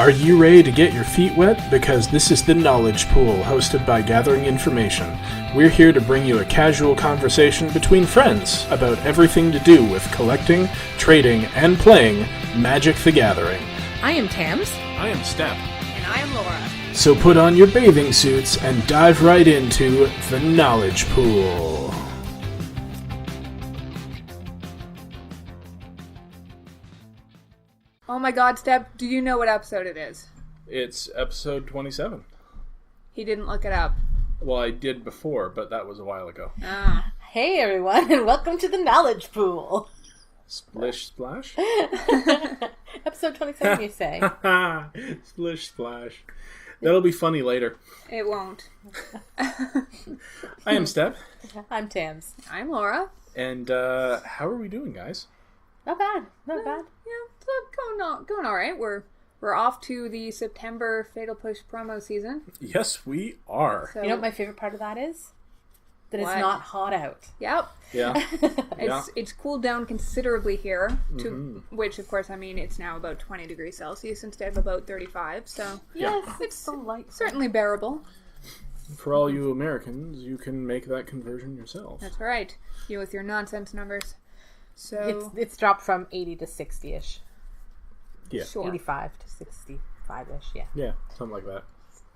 Are you ready to get your feet wet? Because this is the Knowledge Pool, hosted by Gathering Information. We're here to bring you a casual conversation between friends about everything to do with collecting, trading, and playing Magic the Gathering. I am Tams. I am Step. And I am Laura. So put on your bathing suits and dive right into the Knowledge Pool. Oh my god, Step, do you know what episode it is? It's episode 27. He didn't look it up. Well, I did before, but that was a while ago. Ah. Hey everyone, and welcome to the Knowledge Pool. Splish Splash? Episode 27, you say? Splish Splash. That'll be funny later. It won't. I am Step. I'm Tams. I'm Laura. And how are we doing, guys? Not bad, not bad. Yeah, it's going all right. We're off to the September Fatal Push promo season. Yes, we are. You know what my favorite part of that is? That What? it's not hot out. Yep. Yeah. It's cooled down considerably here, which of course, I mean, it's now about 20 degrees Celsius instead of about 35, so Yes, it's it's so light. certainly bearable. For all you Americans, you can make that conversion yourself. That's right. You with your nonsense numbers. So, It's dropped from 80 to 60-ish. Yeah. sure. 85 to 65-ish, yeah. Yeah, something like that.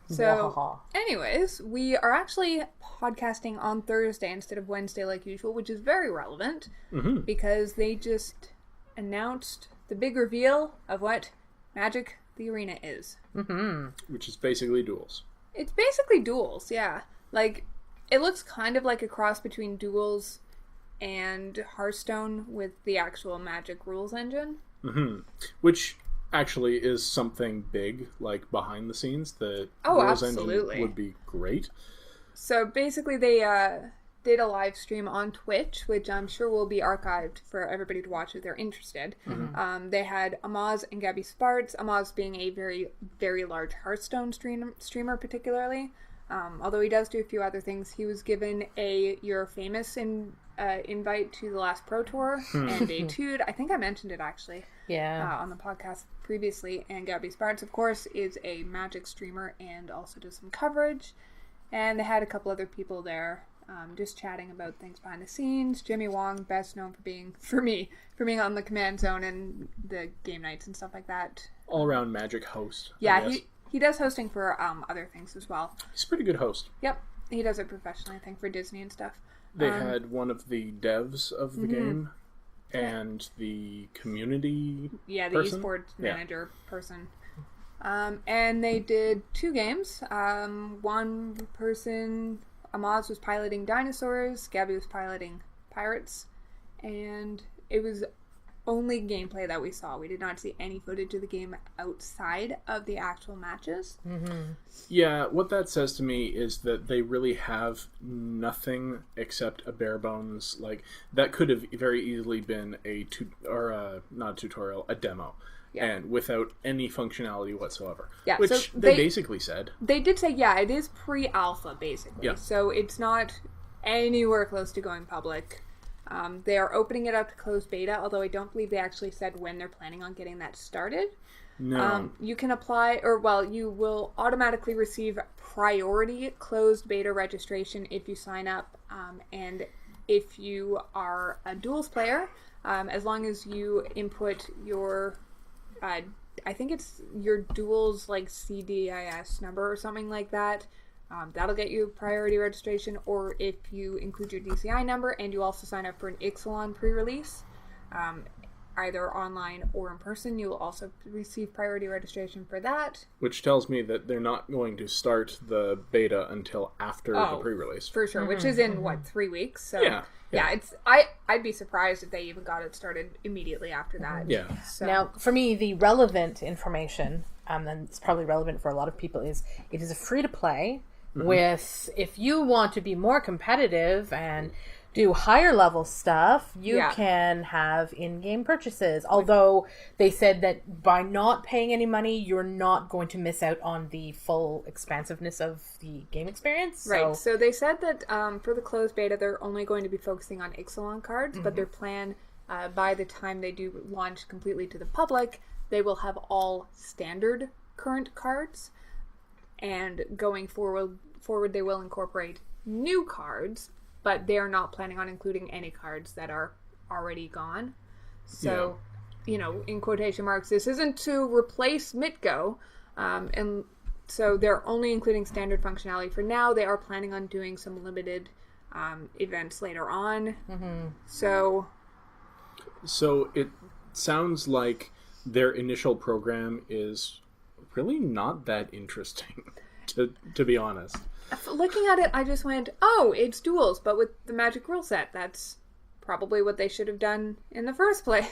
So, Wahaha. anyways, we are actually podcasting on Thursday instead of Wednesday like usual, which is very relevant because they just announced the big reveal of what Magic the Arena is. Which is basically duels. It's basically duels, yeah. Like, it looks kind of like a cross between duels and Hearthstone with the actual Magic rules engine. Which actually is something big, like behind the scenes. The Oh, rules absolutely. engine would be great. So basically they did a live stream on Twitch, which I'm sure will be archived for everybody to watch if they're interested. They had Amaz and Gabby Spartz, Amaz being a very, very large Hearthstone streamer particularly. Although he does do a few other things. He was given a You're Famous invite to the last Pro Tour and a Tude. I think I mentioned it actually on the podcast previously. And Gabby Spartz, of course, is a Magic streamer and also does some coverage. And they had a couple other people there just chatting about things behind the scenes. Jimmy Wong, best known for being on the Command Zone and the game nights and stuff like that. All-around Magic host. Yeah, he does hosting for other things as well. He's a pretty good host. Yep, he does it professionally, I think, for Disney and stuff. They had one of the devs of the game and the community the person? esports manager person. And they did 2 games. One person, Amaz was piloting dinosaurs, Gabby was piloting pirates, and it was only gameplay that we saw. We did not see any footage of the game outside of the actual matches. Yeah, what that says to me is that they really have nothing except a bare bones, like, that could have very easily been not a tutorial, a demo. Yeah. And without any functionality whatsoever. Yeah, which so they basically said. They did say, it is pre-alpha, basically. Yeah. So it's not anywhere close to going public. They are opening it up to closed beta, although I don't believe they actually said when they're planning on getting that started. No. You can apply, you will automatically receive priority closed beta registration if you sign up. And if you are a duels player, as long as you input your, I think it's your duels like CDIS number or something like that. That'll get you priority registration, or if you include your DCI number and you also sign up for an Ixilan pre-release, either online or in person, you will also receive priority registration for that. Which tells me that they're not going to start the beta until after the pre-release. For sure, which is in, 3 weeks? So, yeah. It's I'd be surprised if they even got it started immediately after that. Yeah. So. Now, for me, the relevant information, and it's probably relevant for a lot of people, is it is a free-to-play with, if you want to be more competitive and do higher level stuff, you can have in-game purchases. Although they said that by not paying any money, you're not going to miss out on the full expansiveness of the game experience. Right. So they said that for the closed beta, they're only going to be focusing on Ixilan cards, but their plan by the time they do launch completely to the public, they will have all standard current cards, and going forward they will incorporate new cards, but they are not planning on including any cards that are already gone. So, in quotation marks, this isn't to replace Mitgo, and so they're only including standard functionality for now. They are planning on doing some limited events later on. So it sounds like their initial program is really not that interesting, to be honest. Looking at it, I just went, oh, it's duels, but with the Magic rule set. That's probably what they should have done in the first place.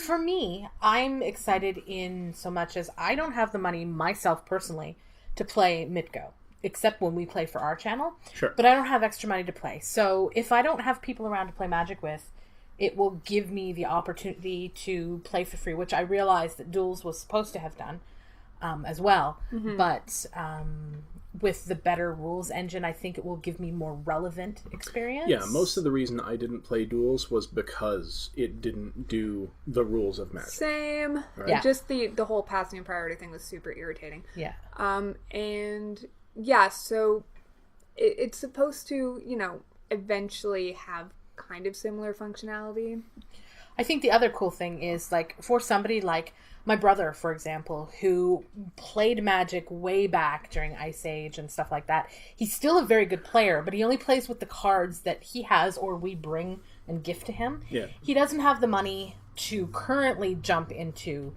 For me, I'm excited in so much as I don't have the money myself personally to play Mitgo, except when we play for our channel. Sure. But I don't have extra money to play. So if I don't have people around to play Magic with, it will give me the opportunity to play for free, which I realized that Duels was supposed to have done as well. But with the better rules engine, I think it will give me more relevant experience. Yeah, most of the reason I didn't play Duels was because it didn't do the rules of Magic. Same. Right. Yeah. Just the whole passing and priority thing was super irritating. Yeah. And yeah, so it's supposed to, eventually have kind of similar functionality. I think the other cool thing is, like, for somebody like my brother, for example, who played Magic way back during Ice Age and stuff like that, he's still a very good player, but he only plays with the cards that he has or we bring and gift to him. Yeah. He doesn't have the money to currently jump into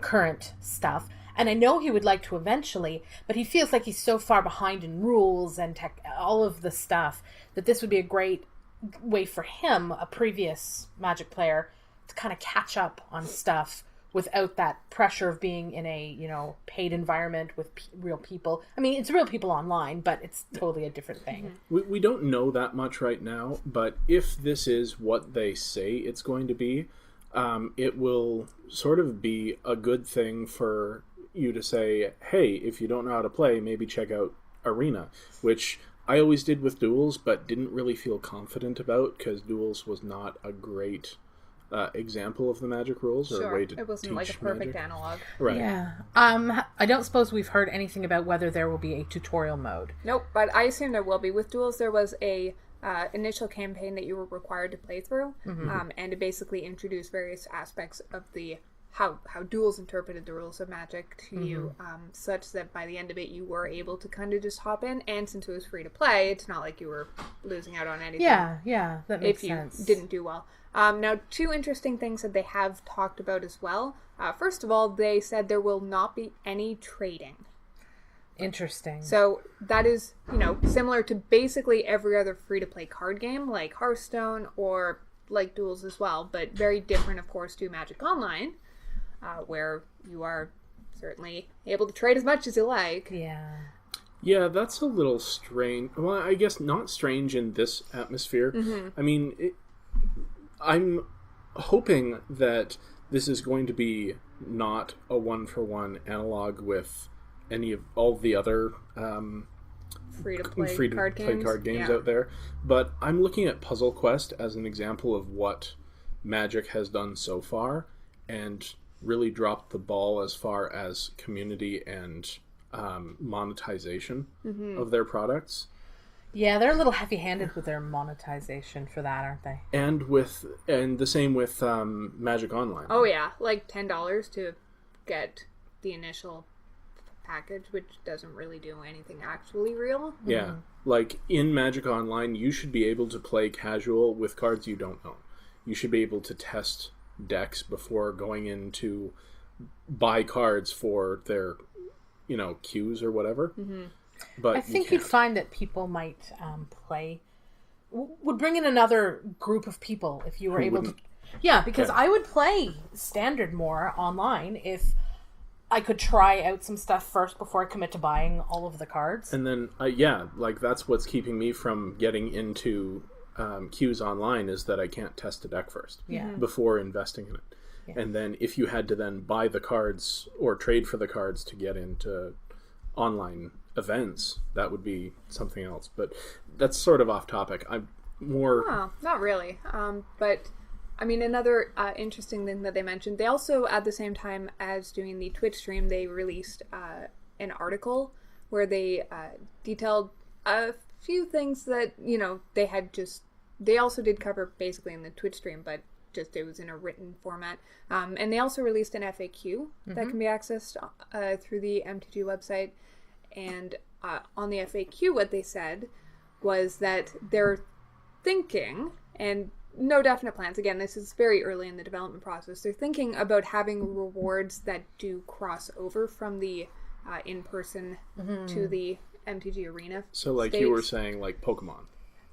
current stuff. And I know he would like to eventually, but he feels like he's so far behind in rules and all of the stuff that this would be a great way for him, a previous Magic player, to kind of catch up on stuff without that pressure of being in a paid environment with real people. I mean, it's real people online, but it's totally a different thing. We don't know that much right now, but if this is what they say it's going to be, it will sort of be a good thing for you to say, hey, if you don't know how to play, maybe check out Arena, which I always did with Duels, but didn't really feel confident about because Duels was not a great example of the Magic rules or a way to it wasn't teach like a perfect Magic. analog. Right. Yeah. I don't suppose we've heard anything about whether there will be a tutorial mode. Nope, but I assume there will be. With Duels, there was a initial campaign that you were required to play through, and it basically introduced various aspects of the how Duels interpreted the rules of Magic to you, such that by the end of it you were able to kind of just hop in, and since it was free to play, it's not like you were losing out on anything. Yeah, that makes sense. If you didn't do well. Now, two interesting things that they have talked about as well. First of all, they said there will not be any trading. Interesting. So that is, similar to basically every other free-to-play card game, like Hearthstone or like Duels as well, but very different, of course, to Magic Online, where you are certainly able to trade as much as you like. Yeah, that's a little strange. Well, I guess not strange in this atmosphere. I mean, I'm hoping that this is going to be not a one-for-one analog with any of all the other free-to-play card games out there. But I'm looking at Puzzle Quest as an example of what Magic has done so far and really dropped the ball as far as community and monetization of their products. Yeah, they're a little heavy-handed with their monetization for that, aren't they? And the same with Magic Online. Oh yeah, like $10 to get the initial package, which doesn't really do anything actually real. Yeah, like in Magic Online, you should be able to play casual with cards you don't own. You should be able to test decks before going in to buy cards for their, queues or whatever. But I think you'd find that people might would bring in another group of people if you were able to. Yeah, because I would play Standard more online if I could try out some stuff first before I commit to buying all of the cards. And then, that's what's keeping me from getting into queues online is that I can't test a deck first before investing in it. Yeah. And then if you had to then buy the cards or trade for the cards to get into online events, that would be something else. But that's sort of off topic. I'm more... Oh, not really. But I mean, another interesting thing that they mentioned, they also, at the same time as doing the Twitch stream, they released an article where they detailed a few things that, they also did cover basically in the Twitch stream, but just it was in a written format. And they also released an FAQ that can be accessed through the MTG website. And on the FAQ, what they said was that they're thinking, and no definite plans, again, this is very early in the development process, they're thinking about having rewards that do cross over from the in-person to the MTG Arena. So like stage. You were saying, like Pokemon.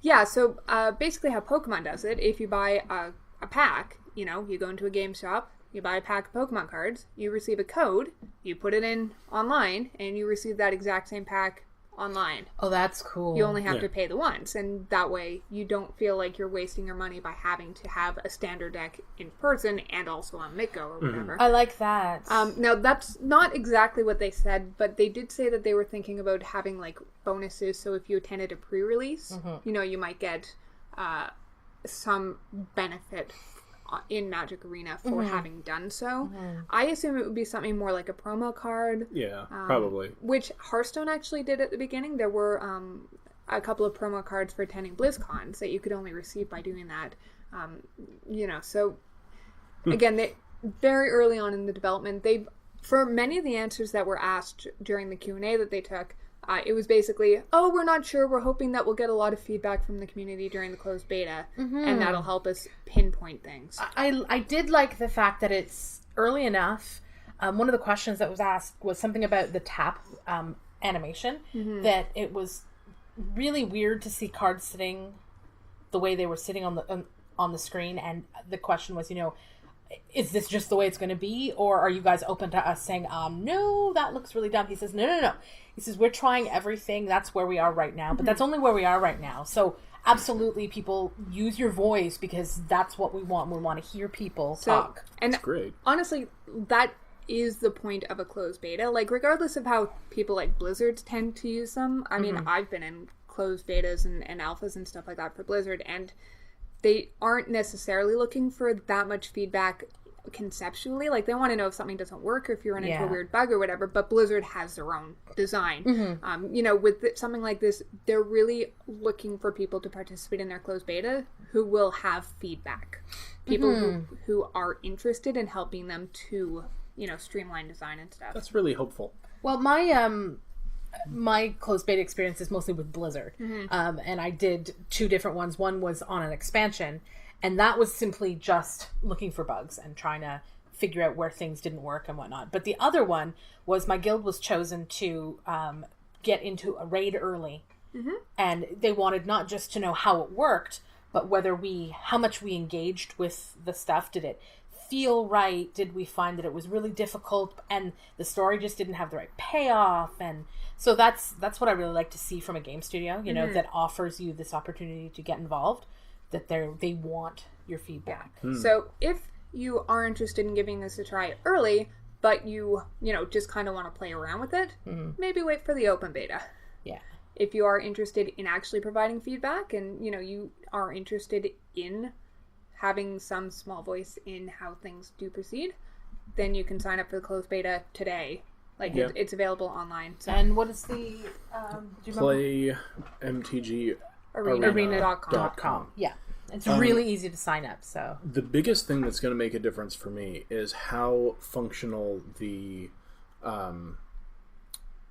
Yeah, so basically how Pokemon does it, if you buy a pack, you go into a game shop, you buy a pack of Pokemon cards, you receive a code, you put it in online, and you receive that exact same pack online. Oh, that's cool. You only have to pay the once, and that way you don't feel like you're wasting your money by having to have a standard deck in person and also on Mitgo or whatever. I like that. Now, that's not exactly what they said, but they did say that they were thinking about having, like, bonuses, so if you attended a pre-release, you might get some benefit in Magic Arena for having done so. I assume it would be something more like a promo card. Yeah, probably. Which Hearthstone actually did at the beginning. There were a couple of promo cards for attending BlizzCons that you could only receive by doing that. So again, they very early on in the development, for many of the answers that were asked during the Q&A that they took, it was basically, we're not sure. We're hoping that we'll get a lot of feedback from the community during the closed beta, and that'll help us pinpoint things. I did like the fact that it's early enough. One of the questions that was asked was something about the tap animation, that it was really weird to see cards sitting the way they were sitting on the screen, and the question was, is this just the way it's going to be, or are you guys open to us saying, no, that looks really dumb? He says, no. He says, we're trying everything. That's where we are right now, but that's only where we are right now. So absolutely, people, use your voice, because that's what we want. We want to hear people talk. And that's great. Honestly, that is the point of a closed beta. Like, regardless of how people like Blizzard tend to use them. I mean, I've been in closed betas and alphas and stuff like that for Blizzard, and they aren't necessarily looking for that much feedback conceptually. Like, they want to know if something doesn't work or if you run into a weird bug or whatever, but Blizzard has their own design. With something like this, they're really looking for people to participate in their closed beta who will have feedback. People who are interested in helping them to, streamline design and stuff. That's really hopeful. Well, my closed beta experience is mostly with Blizzard. And I did 2 different ones. One was on an expansion, and that was simply just looking for bugs and trying to figure out where things didn't work and whatnot. But the other one was my guild was chosen to get into a raid early. And they wanted not just to know how it worked, but how much we engaged with the stuff. Did it feel right? Did we find that it was really difficult and the story just didn't have the right payoff? And so that's what I really like to see from a game studio, that offers you this opportunity to get involved, that they want your feedback. So if you are interested in giving this a try early, but you just kind of want to play around with it, maybe wait for the open beta. Yeah. If you are interested in actually providing feedback and, you are interested in having some small voice in how things do proceed, then you can sign up for the closed beta today. It's available online. So. And what is the Play MTG Arena.com. Yeah. It's really easy to sign up. So the biggest thing that's going to make a difference for me is how functional the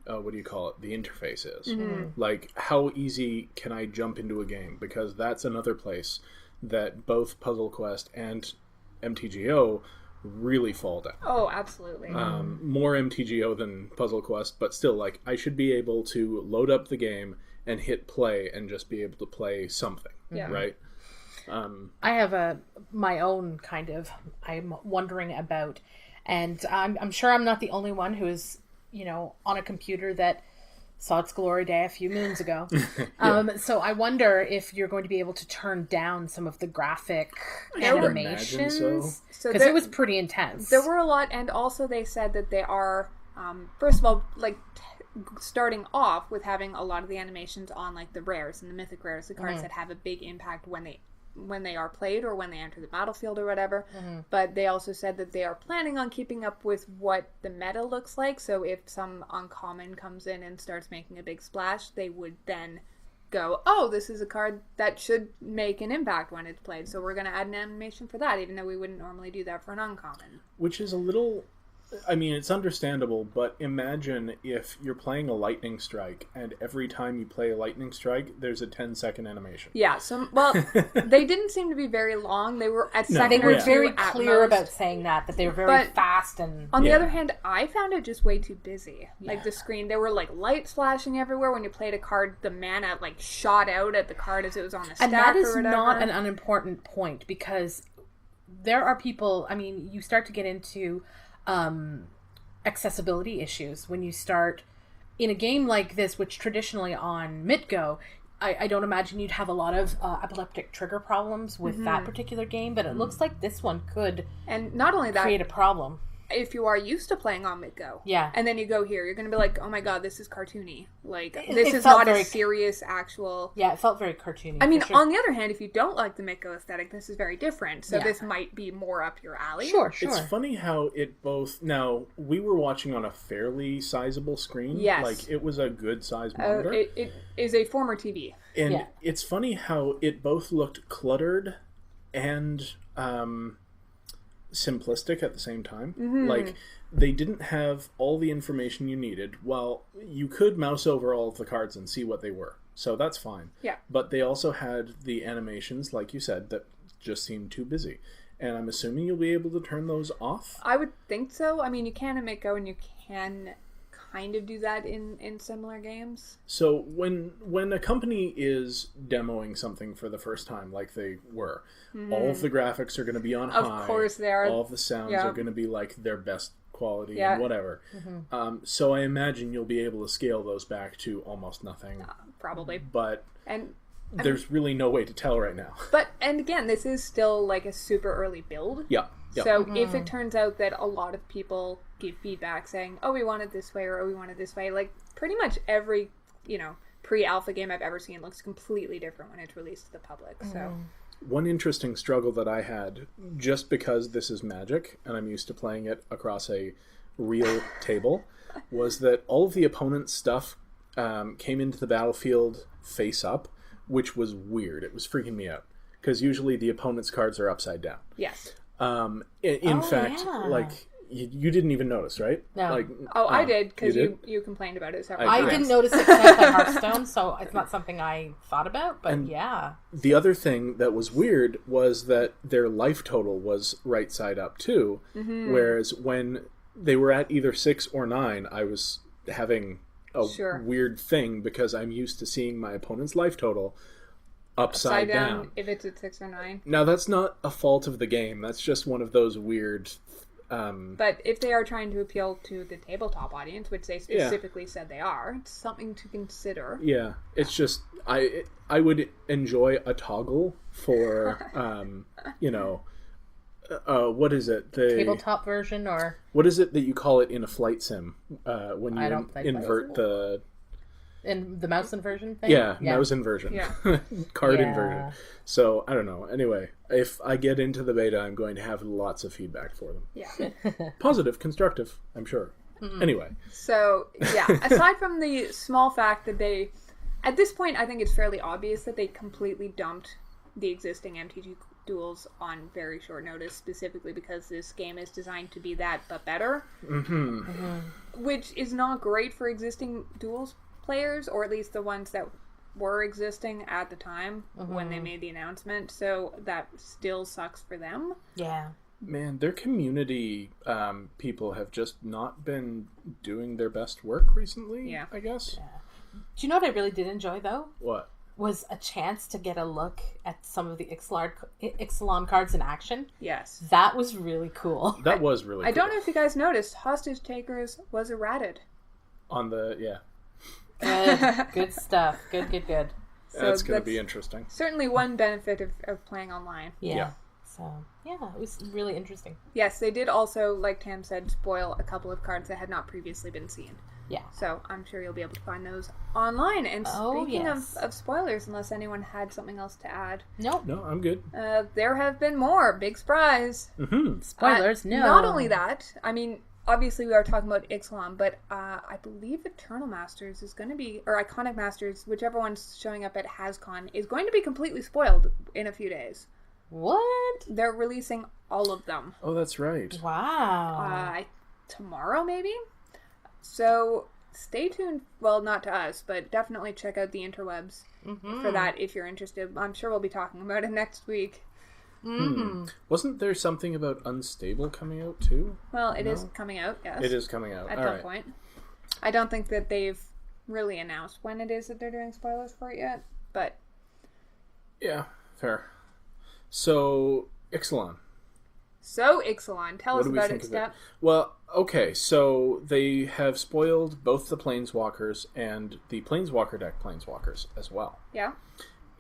what do you call it? The interface is. Like, how easy can I jump into a game? Because that's another place that both Puzzle Quest and MTGO really fall down. Oh, absolutely. More MTGO than Puzzle Quest, but still, like, I should be able to load up the game and hit play and just be able to play something, right? I have my own kind of I'm wondering about, and I'm sure I'm not the only one who is, on a computer that saw its glory day a few moons ago. So I wonder if you're going to be able to turn down some of the graphic animations. Because it was pretty intense. There were a lot, and also they said that they are, first of all, like, starting off with having a lot of the animations on, like, the rares and the mythic rares, the cards that have a big impact when they when they are played or when they enter the battlefield or whatever. But they also said that they are planning on keeping up with what the meta looks like. So if some uncommon comes in and starts making a big splash, they would then go, oh, this is a card that should make an impact when it's played. So we're going to add an animation for that, even though we wouldn't normally do that for an uncommon. Which is a little... I mean, it's understandable, but imagine if you're playing a lightning strike, and every time you play a lightning strike, there's a 10-second animation. Yeah, well, they didn't seem to be very long. They were at second They were or two very at clear most. about saying that they were very But fast and... On the Yeah. other hand, I found it just way too busy. Like, the screen, there were, like, lights flashing everywhere. When you played a card, the mana, like, shot out at the card as it was on the stack And that is or whatever. not an unimportant point, because there are people... I mean, you start to get into... accessibility issues when you start in a game like this, which traditionally on MitGo, I don't imagine you'd have a lot of epileptic trigger problems with that particular game, but it looks like this one could And not only that, create a problem. if you are used to playing on MidGo, Yeah. and then you go here, you're going to be like, oh my god, this is cartoony. Like, this it is felt not very- a serious actual... Yeah, it felt very cartoony. I mean, for sure. on the other hand, if you don't like the MidGo aesthetic, this is very different. So Yeah. this might be more up your alley. Sure. It's funny how it both... Now, we were watching on a fairly sizable screen. Yes. Like, it was a good-sized monitor. It is a former TV. And Yeah. it's funny how it both looked cluttered and simplistic at the same time. Like, they didn't have all the information you needed. Well, you could mouse over all of the cards and see what they were. So that's fine. Yeah. But they also had the animations, like you said, that just seemed too busy. And I'm assuming you'll be able to turn those off? I would think so. I mean, you can in MidGo, and you can kind of do that in similar games. So when a company is demoing something for the first time, like they were, all of the graphics are going to be on high. Of course they are. All of the sounds Yeah. are going to be like their best quality Yeah. and whatever. So I imagine you'll be able to scale those back to almost nothing. Probably. But And there's really no way to tell right now. and again, this is still like a super early build. Yeah. So if it turns out that a lot of people give feedback saying, oh, we want it this way, or oh, we want it this way, like pretty much every, pre-alpha game I've ever seen looks completely different when it's released to the public. So One interesting struggle that I had, just because this is Magic and I'm used to playing it across a real table, was that all of the opponent's stuff came into the battlefield face up, which was weird. It was freaking me out, because usually the opponent's cards are upside down. yes. In fact, yeah. like, you didn't even notice, right? No. Like, I did, because you you complained about it several I I times. didn't notice it except at Hearthstone, so it's not something I thought about, but And- yeah. The other thing that was weird was that their life total was right side up too, whereas when they were at either 6 or 9, I was having a Sure. weird thing, because I'm used to seeing my opponent's life total upside down. if it's at 6 or 9. Now, that's not a fault of the game. That's just one of those weird... But if they are trying to appeal to the tabletop audience, which they specifically said they are, it's something to consider. Yeah, it's just... I would enjoy a toggle for, what is it? The Tabletop version, or... What is it that you call it in a flight sim when I you don't play invert the... In the mouse inversion thing? Yeah, mouse inversion. Yeah. Card Yeah. inversion. So, I don't know. Anyway, if I get into the beta, I'm going to have lots of feedback for them. Yeah. Positive, constructive, I'm sure. Anyway. So, yeah, aside from the small fact that they, at this point, I think it's fairly obvious that they completely dumped the existing MTG duels on very short notice, specifically because this game is designed to be that, but better. Which is not great for existing duels players, or at least the ones that were existing at the time when they made the announcement, so that still sucks for them. Yeah. Man, their community people have just not been doing their best work recently, Yeah. I guess. Do you know what I really did enjoy, though? What? Was a chance to get a look at some of the Ixilan cards in action. Yes. That was really cool. That was really cool. I don't know if you guys noticed, Hostage Takers was errated. On the, yeah. Good stuff. Good. So That's going to be interesting. certainly one benefit of playing online. Yeah. So, yeah, it was really interesting. Yes, they did also, like Tam said, spoil a couple of cards that had not previously been seen. Yeah. So I'm sure you'll be able to find those online. And speaking of spoilers, unless anyone had something else to add. Nope. No, I'm good. There have been more. Big surprise. Mm-hmm. Spoilers, no. Not only that, I mean, obviously we are talking about Ixilan, but I believe Eternal Masters is going to be, or Iconic Masters, whichever one's showing up at HasCon, is going to be completely spoiled in a few days. What? They're releasing all of them. Oh, that's right. Wow. Tomorrow, maybe? So stay tuned. Well, not to us, but definitely check out the interwebs for that if you're interested. I'm sure we'll be talking about it next week. Wasn't there something about Unstable coming out too? Well, it is coming out, yes. It is coming out. At some point. I don't think that they've really announced when it is that they're doing spoilers for it yet, but... Yeah, fair. So, Ixilan. So, Ixilan, tell us about it, Step. Well, okay, so they have spoiled both the Planeswalkers and the Planeswalker deck Planeswalkers as well. Yeah.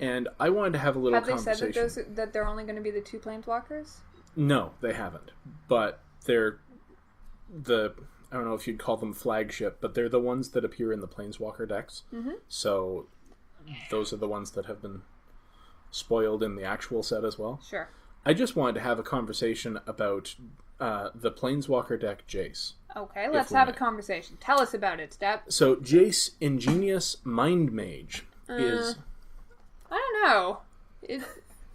And I wanted to have a little conversation. Have they said that they're only going to be the 2 Planeswalkers? No, they haven't. But they're I don't know if you'd call them flagship, but they're the ones that appear in the Planeswalker decks. Mm-hmm. So those are the ones that have been spoiled in the actual set as well. Sure. I just wanted to have a conversation about the Planeswalker deck Jace. Okay, let's have a conversation. Tell us about it, Step. So Jace Ingenious Mind Mage is... I don't know.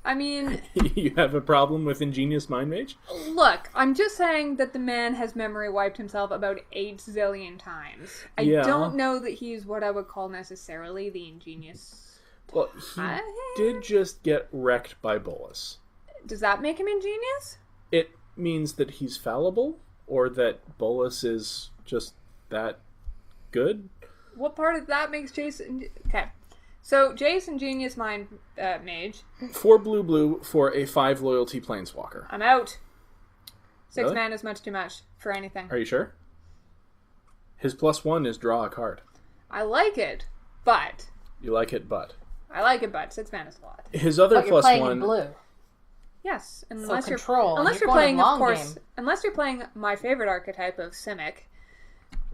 I mean... You have a problem with Ingenious Mind Mage? Look, I'm just saying that the man has memory wiped himself about 8 zillion times. I don't know that he's what I would call necessarily the ingenious... Well, he did just get wrecked by Bolas. Does that make him ingenious? It means that he's fallible, or that Bolas is just that good. What part of that makes Jason... Okay. So, Jace Ingenious Mind Mage. 4 blue for a 5 loyalty Planeswalker. I'm out. 6 Really? mana is much too much for anything. Are you sure? His +1 is draw a card. I like it, but... You like it, but... I like it, but 6 mana is a lot. His other but you're playing +1... in blue. Yes, unless you're control. Unless you're playing, of course, unless you're playing my favorite archetype of Simic,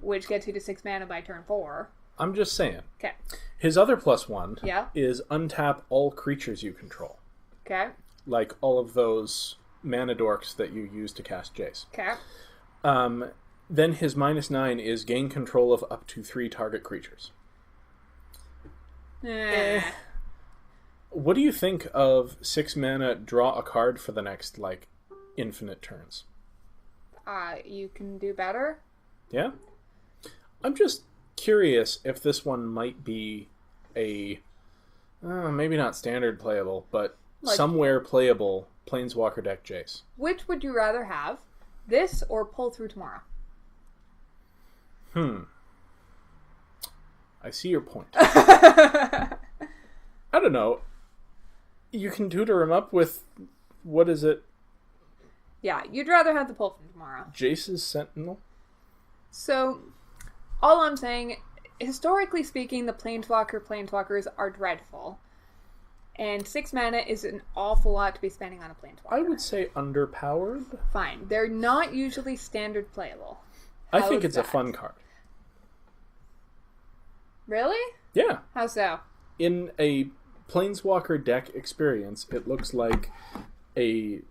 which gets you to 6 mana by turn 4. I'm just saying. Okay. His other +1 is untap all creatures you control. Okay. Like all of those mana dorks that you use to cast Jace. Okay. Then his -9 is gain control of up to 3 target creatures. What do you think of 6 mana draw a card for the next, infinite turns? You can do better. Yeah? I'm just curious if this one might be a, maybe not standard playable, but somewhere playable Planeswalker deck Jace. Which would you rather have? This or Pull Through Tomorrow? I see your point. I don't know. You can tutor him up with, what is it? Yeah, you'd rather have the Pull From Tomorrow. Jace's Sentinel? So, all I'm saying, historically speaking, the Planeswalkers are dreadful. And 6 mana is an awful lot to be spending on a Planeswalker. I would say underpowered. Fine. They're not usually standard playable. I think it's a fun card. Really? Yeah. How so? In a Planeswalker deck experience, it looks like a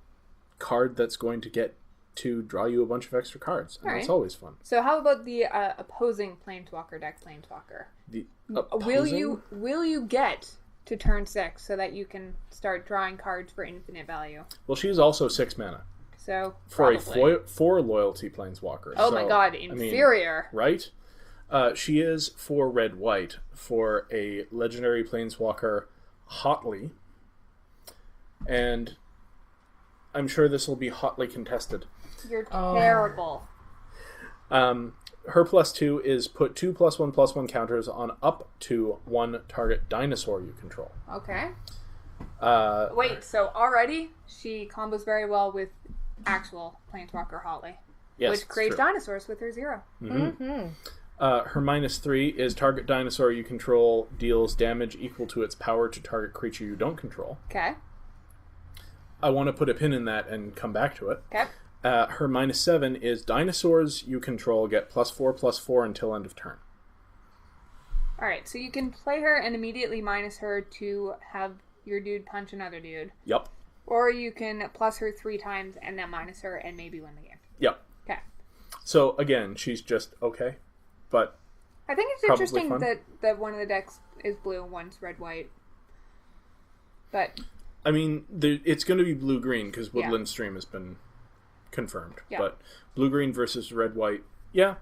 card that's going to get to draw you a bunch of extra cards. And that's always fun. So how about the opposing Planeswalker deck Planeswalker? The opposing? Will you get to turn 6 so that you can start drawing cards for infinite value? Well, she's also 6 mana. So for a 4 loyalty Planeswalker. Oh my god, inferior. Right? She is 4 red-white for a legendary Planeswalker hotly. And I'm sure this will be hotly contested. You're terrible. Her +2 is put 2 +1/+1 counters on up to 1 target dinosaur you control. Okay. Wait, so already she combos very well with actual Planeswalker Hotly. Yes, which creates dinosaurs with her 0. Mm-hmm. Her -3 is target dinosaur you control deals damage equal to its power to target creature you don't control. Okay. I want to put a pin in that and come back to it. Okay. Her -7 is dinosaurs you control get +4/+4 until end of turn. Alright, so you can play her and immediately minus her to have your dude punch another dude. Yep. Or you can plus her 3 times and then minus her and maybe win the game. Yep. Okay. So, again, she's just okay. But I think it's interesting that one of the decks is blue and one's red-white. But... I mean, it's going to be blue-green because Woodland Stream has been confirmed. Yeah. But blue-green versus red-white, yeah.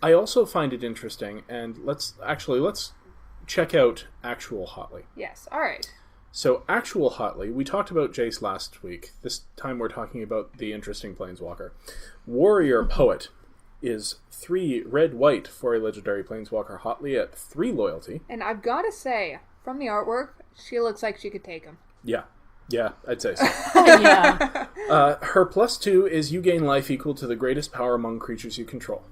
I also find it interesting, and let's check out actual Hotly. Yes, alright. So, actual Hotly, we talked about Jace last week. This time we're talking about the interesting Planeswalker. Warrior Poet is 3 red-white for a legendary Planeswalker Hotly at 3 loyalty. And I've got to say, from the artwork, she looks like she could take him. Yeah. Yeah, I'd say so. Yeah. Her +2 is you gain life equal to the greatest power among creatures you control.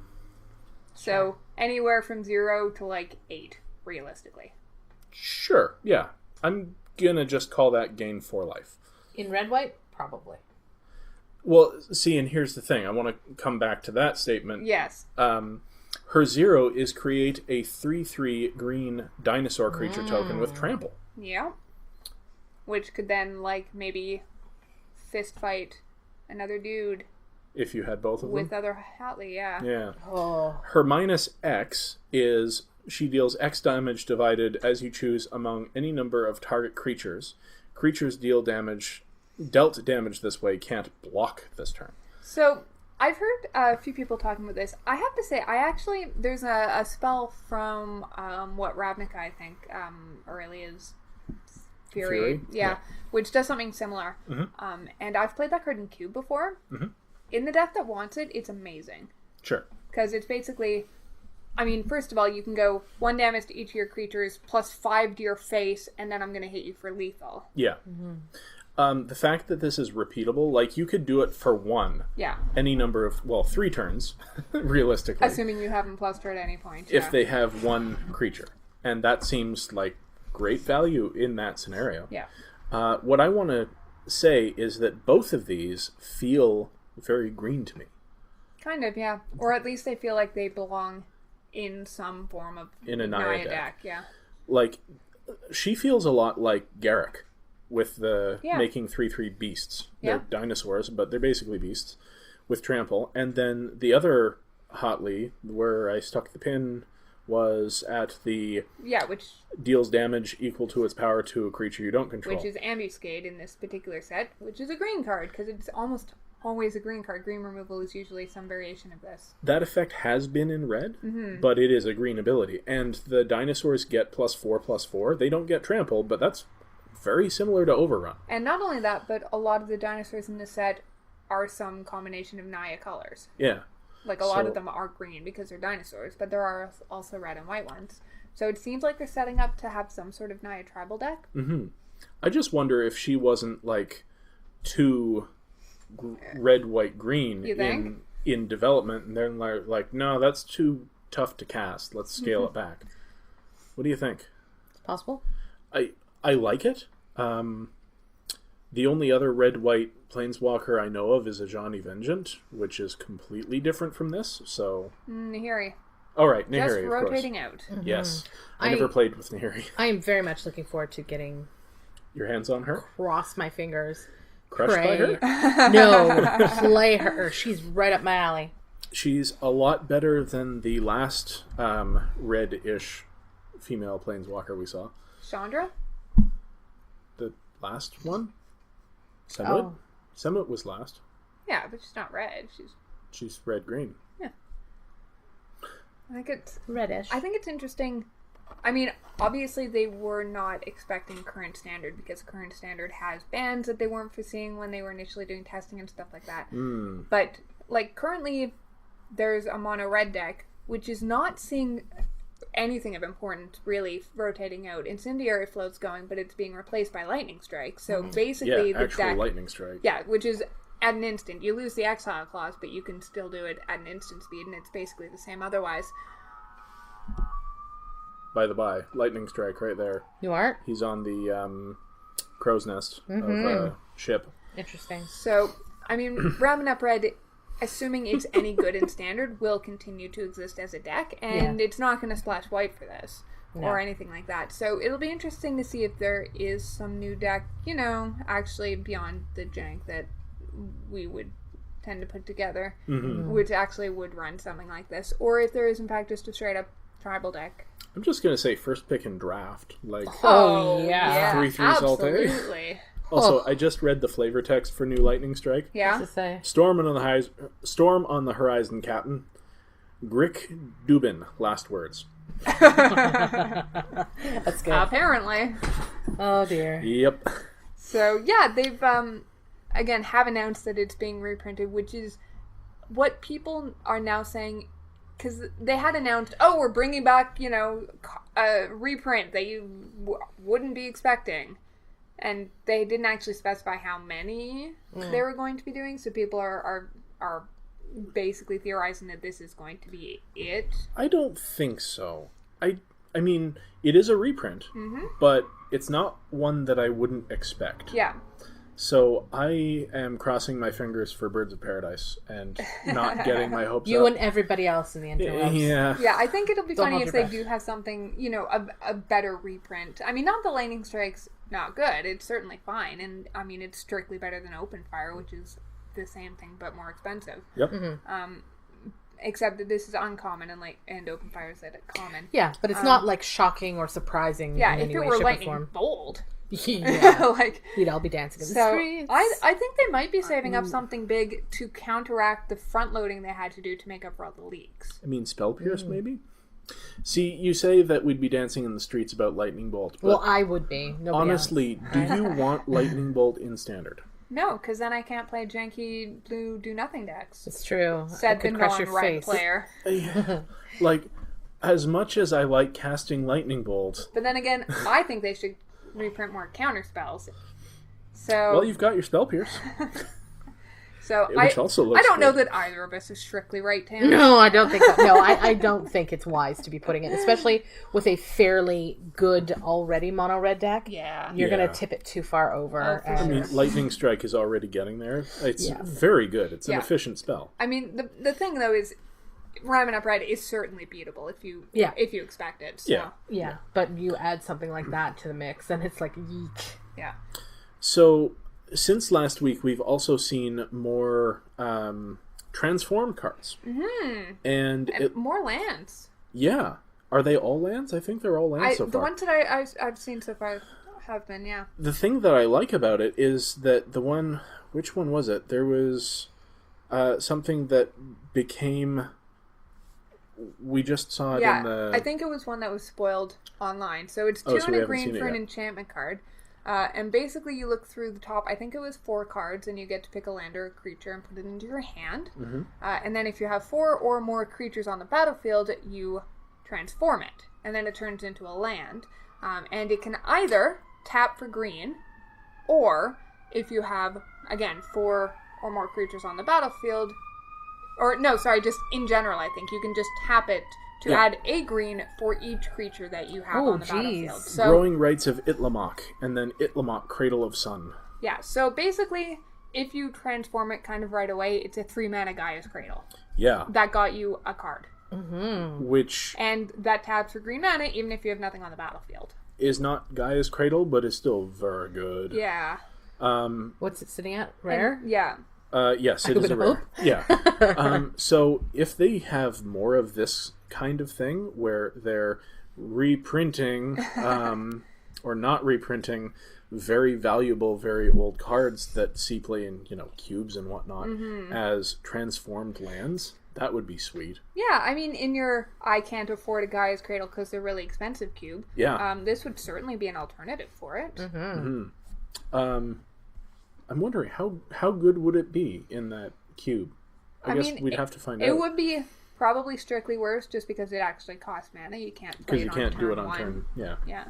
So, anywhere from 0 to, like, 8, realistically. Sure, yeah. I'm gonna just call that gain 4 life. In red-white? Probably. Well, see, and here's the thing. I want to come back to that statement. Yes. Her 0 is create a 3/3 green dinosaur creature token with trample. Yeah. Which could then, like, maybe fist fight another dude. If you had both of them. With other Hatley, yeah. Yeah. Oh. Her -X is she deals X damage divided as you choose among any number of target creatures. Creatures dealt damage this way can't block this turn. So, I've heard a few people talking about this. I have to say, there's a spell from, Ravnica, I think, Aurelia's Fury? Yeah, which does something similar. Mm-hmm. And I've played that card in Cube before. Mm-hmm. In the deck that wants it, it's amazing. Sure. Because it's basically... I mean, first of all, you can go 1 damage to each of your creatures, +5 to your face, and then I'm going to hit you for lethal. Yeah. Mm-hmm. The fact that this is repeatable, like, you could do it for 1. Yeah. Any number of, 3 turns, realistically. Assuming you haven't plussed her at any point. If they have 1 creature. And that seems like great value in that scenario. Yeah. What I want to say is that both of these feel very green to me. Kind of, yeah. Or at least they feel like they belong in some form of in a Naya deck. Yeah. Like, she feels a lot like Garruk with the making 3/3 beasts. They're dinosaurs, but they're basically beasts with trample. And then the other Hotly, where I stuck the pin, was at the which deals damage equal to its power to a creature you don't control. Which is Ambuscade in this particular set, which is a green card, because it's almost always a green card. Green removal is usually some variation of this. That effect has been in red, but it is a green ability. And the dinosaurs get +4/+4. They don't get trample, but that's very similar to Overrun. And not only that, but a lot of the dinosaurs in this set are some combination of Naya colors. Yeah. Like, a lot of them are green because they're dinosaurs, but there are also red and white ones. So it seems like they're setting up to have some sort of Naya tribal deck. Mm-hmm. I just wonder if she wasn't, like, too red, white, green in development, and then like, no, that's too tough to cast. Let's scale it back. What do you think? It's possible. I like it. The only other red-white planeswalker I know of is Ajani Vengeant, which is completely different from this. So Nahiri. All right, Nahiri. Just of rotating course. out. Mm-hmm. Yes, I never played with Nahiri. I am very much looking forward to getting your hands on her. Cross my fingers. Crushed by her? No, play her. She's right up my alley. She's a lot better than the last red-ish female planeswalker we saw. Chandra? The last one? Semut? Oh. Semut was last. Yeah, but she's not red. She's red-green. Yeah. I think it's... reddish. I think it's interesting... I mean, obviously they were not expecting current standard because current standard has bans that they weren't foreseeing when they were initially doing testing and stuff like that. But, like, currently there's a mono red deck which is not seeing anything of importance really rotating out. Incendiary float's going, but it's being replaced by Lightning Strike. So basically the actual deck... Lightning Strike. Yeah, which is at an instant. You lose the exile clause, but you can still do it at an instant speed, and it's basically the same otherwise. By the by, Lightning Strike right there. You are? He's on the crow's nest of a ship. Interesting. So, I mean, Ramen Up Red, assuming it's any good in Standard, will continue to exist as a deck, and it's not going to splash white for this. No. Or anything like that. So it'll be interesting to see if there is some new deck, actually beyond the jank that we would tend to put together, which actually would run something like this. Or if there is, in fact, just a straight-up tribal deck. I'm just going to say first pick and draft. Like, 3/3s all day. Absolutely. Also, I just read the flavor text for new Lightning Strike. Yeah. Storm on the horizon, Captain. Grick Dubin, last words. That's good. Apparently. Oh dear. Yep. So yeah, they've again have announced that it's being reprinted, which is what people are now saying, because they had announced, we're bringing back a reprint that you wouldn't be expecting, and they didn't actually specify how many they were going to be doing. So people are basically theorizing that this is going to be it. I don't think so. I mean, it is a reprint, but it's not one that I wouldn't expect. Yeah. So I am crossing my fingers for Birds of Paradise and not getting my hopes up. You and everybody else in the interwebs. Yeah. Yeah, I think it'll be funny if they do have something, a better reprint. I mean, not the Lightning Strike's not good. It's certainly fine. And, I mean, it's strictly better than Open Fire, which is the same thing but more expensive. Yep. Except that this is uncommon and Open Fire is at common. Yeah, but it's not like shocking or surprising. Yeah, in if any it way, were shape, Lightning or form. Bolt, we'd all be dancing in the so streets. I think they might be saving up something big to counteract the front loading they had to do to make up for all the leaks. I mean, Spell Pierce maybe. See, you say that we'd be dancing in the streets about Lightning Bolt. But well, I would be. Nobody honestly, do you want Lightning Bolt in Standard? No, because then I can't play janky blue do-nothing decks. It's true. Said the non-right player. Like, as much as I like casting Lightning Bolt... But then again, I think they should reprint more counter spells. So... Well, you've got your Spell Pierce. So which also looks I don't know good. that either of us is strictly right, Tam. No, I don't think so. No, I don't think it's wise to be putting it, especially with a fairly good already mono red deck. Yeah. You're going to tip it too far over. Oh, for I mean, Lightning Strike is already getting there. It's Yeah. very good. It's an efficient spell. I mean, the thing, though, is Ramen Up Red is certainly beatable if you expect it. So. Yeah. But you add something like that to the mix, and it's like, yeek. Yeah. So, since last week, we've also seen more transform cards. Mm-hmm. And more lands. Yeah. Are they all lands? I think they're all lands so far. The ones that I've seen so far have been, yeah. The thing that I like about it is that the one... Which one was it? There was something that became... We just saw it in the... I think it was one that was spoiled online. So it's 2 and a green for an enchantment card. And basically you look through the top, I think it was 4 cards, and you get to pick a land or a creature and put it into your hand. Mm-hmm. And then if you have 4 or more creatures on the battlefield, you transform it. And then it turns into a land. And it can either tap for green, or if you have, again, 4 or more creatures on the battlefield, or no, sorry, just in general, I think, you can just tap it to add a green for each creature that you have on the battlefield. So, Growing Rights of Itlimoc, and then Itlimoc, Cradle of Sun. Yeah, so basically, if you transform it kind of right away, it's a 3-mana Gaia's Cradle. Yeah. That got you a card. Mm-hmm. Which... And that taps for green mana, even if you have nothing on the battlefield. Is not Gaia's Cradle, but is still very good. Yeah. What's it sitting at? Rare? And, yeah. Yes, it is a rare. Yeah. So if they have more of this kind of thing where they're reprinting or not reprinting very valuable, very old cards that see play in, cubes and whatnot as transformed lands, that would be sweet. Yeah, I mean, in your I can't afford a Gaia's Cradle because they're really expensive cube, this would certainly be an alternative for it. Mm-hmm. Mm-hmm. I'm wondering, how good would it be in that cube? I guess we'd have to find out. It would be probably strictly worse just because it actually costs mana. You can't play it on turn 1. Because you can't do it on turn. Yeah.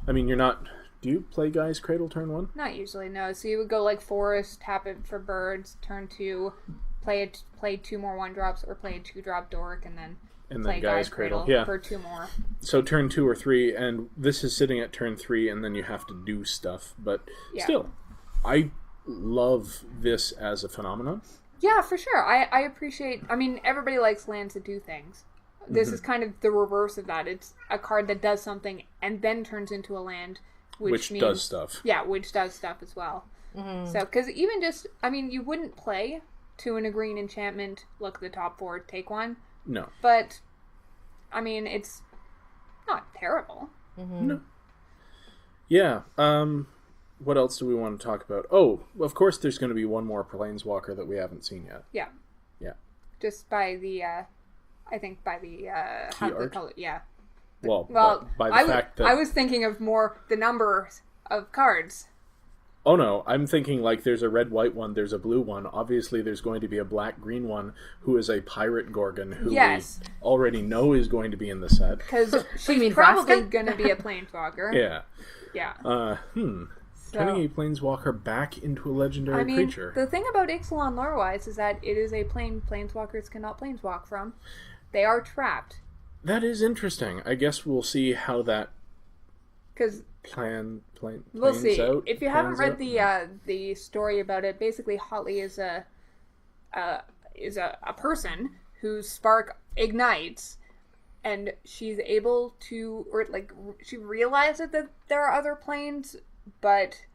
I mean, you're not... Do you play Gaia's Cradle turn 1? Not usually, no. So you would go like Forest, tap it for birds, turn 2, play 2 more 1-drops, or play a 2-drop Dork, and then play Gaia's Cradle for 2 more. So turn 2 or 3, and this is sitting at turn 3, and then you have to do stuff. But still, I love this as a phenomenon. Yeah, for sure. I appreciate... I mean, everybody likes lands that do things. This is kind of the reverse of that. It's a card that does something and then turns into a land, which means, does stuff. Yeah, which does stuff as well. So, because even just... I mean, you wouldn't play 2 and a green enchantment, look at the top 4, take 1. No. But, I mean, it's not terrible. No. Yeah. What else do we want to talk about? Oh, of course there's going to be one more Planeswalker that we haven't seen yet. Yeah. Yeah. Just by the, I think by the, how do they call it? Yeah. Well, by the fact that... I was thinking of more the number of cards. Oh no, I'm thinking like there's a red-white one, there's a blue one. Obviously there's going to be a black-green one who is a pirate Gorgon who we already know is going to be in the set. Because she's probably going to be a Planeswalker. Yeah. Yeah. Turning a Planeswalker back into a legendary creature. The thing about Ixilan lore-wise is that it is a plane Planeswalkers cannot Planeswalk from. They are trapped. That is interesting. I guess we'll see how that we'll see. Out, if you haven't read the story about it, basically Holly is a person whose spark ignites, and she's able to, or like she realizes that there are other planes, but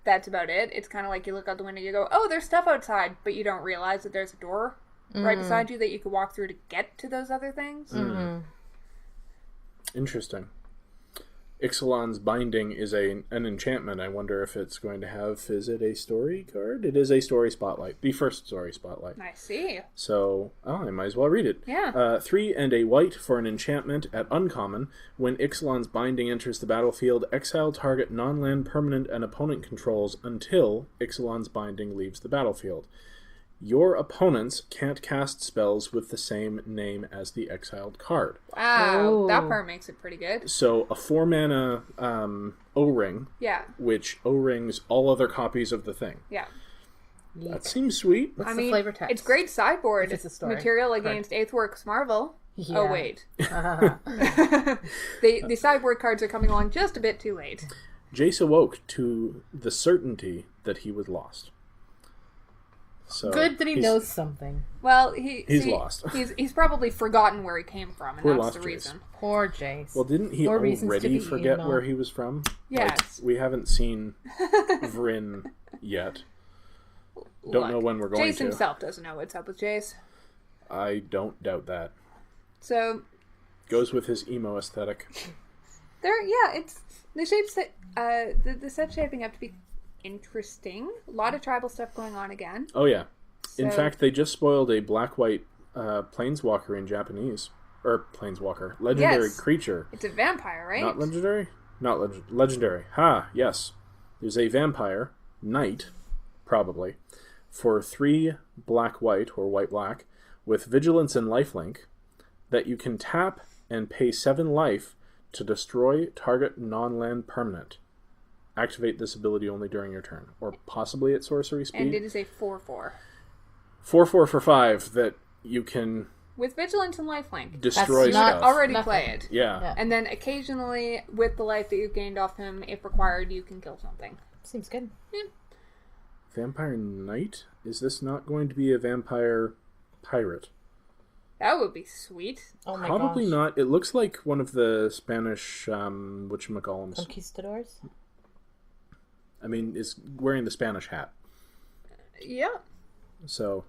that's about it. It's kind of like you look out the window, you go, "Oh, there's stuff outside," but you don't realize that there's a door right beside you that you could walk through to get to those other things. Interesting. Ixilan's Binding is an enchantment. I wonder if it's going to have... Is it a story card? It is a story spotlight. The first story spotlight. I see. So, I might as well read it. Yeah. 3 and a white for an enchantment at uncommon. When Ixilan's Binding enters the battlefield, exile target non-land permanent and opponent controls until Ixilan's Binding leaves the battlefield. Your opponents can't cast spells with the same name as the exiled card. Wow, that part makes it pretty good. So a 4-mana O-Ring, which O-Rings all other copies of the thing. Yeah. That seems sweet. What's the flavor text? It's great sideboard material against Aethworks Marvel. Yeah. Oh, wait. The sideboard cards are coming along just a bit too late. Jace awoke to the certainty that he was lost. So good that he knows something. Well, he's lost. He's probably forgotten where he came from, and that's the reason. Poor Jace. Well, didn't he already forget where he was from? Yes. Like, we haven't seen Vryn yet. Don't know when we're going Jace himself doesn't know what's up with Jace. I don't doubt that. So goes with his emo aesthetic. It's the shapes that the set shaping up to be interesting. A lot of tribal stuff going on again. Oh yeah. In fact, they just spoiled a black-white planeswalker in Japanese. Or planeswalker. Legendary creature. It's a vampire, right? Not legendary? Not legendary. Ha, yes. There's a vampire, knight, probably, for 3 black-white, or white-black, with vigilance and lifelink, that you can tap and pay 7 life to destroy target non-land permanent. Activate this ability only during your turn, or possibly at sorcery speed. And it is a 4/4. 4/4 for 5 that you can... With Vigilance and Lifelink. Destroy stuff. Already play it. Yeah. And then occasionally, with the life that you've gained off him, if required, you can kill something. Seems good. Yeah. Vampire Knight? Is this not going to be a vampire pirate? That would be sweet. Oh my Probably gosh. not. It looks like one of the Spanish, whatchamacallums. Conquistadors? I mean, is wearing the Spanish hat. Yeah. So.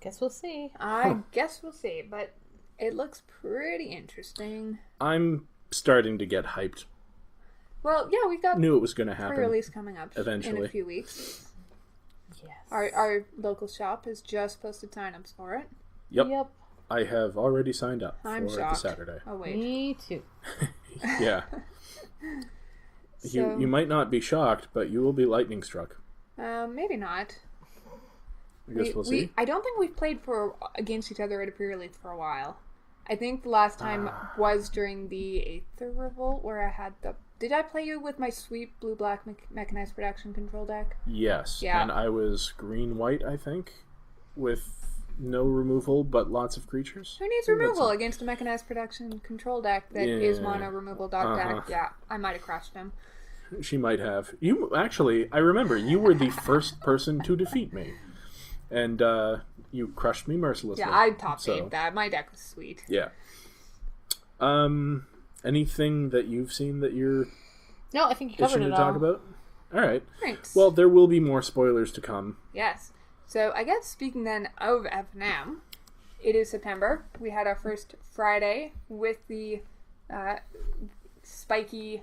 Guess we'll see. I guess we'll see, but it looks pretty interesting. I'm starting to get hyped. Well, yeah, we got knew it was going to happen. Pre-release coming up eventually in a few weeks. Yes. Our local shop has just posted sign-ups for it. Yep. I have already signed up for shocked. the Saturday. Oh wait. Me too. Yeah. So, you might not be shocked, but you will be lightning struck. Maybe not. I guess we'll see. I don't think we've played against each other at a pre-release for a while. I think the last time was during the Aether Revolt, where I had the... Did I play you with my sweet blue-black mechanized production control deck? Yes. Yeah. And I was green-white, I think, with no removal, but lots of creatures. Who needs removal against a mechanized production control deck that is mono removal deck? Yeah, I might have crushed him. She might have. You actually, I remember, you were the first person to defeat me. And you crushed me mercilessly. Yeah, I top-8 that. My deck was sweet. Yeah. Anything that you've seen that you're No, I think you covered it all. to talk about? All right. Thanks. Well, there will be more spoilers to come. Yes. So I guess speaking then of FNM, it is September. We had our first Friday with the spiky,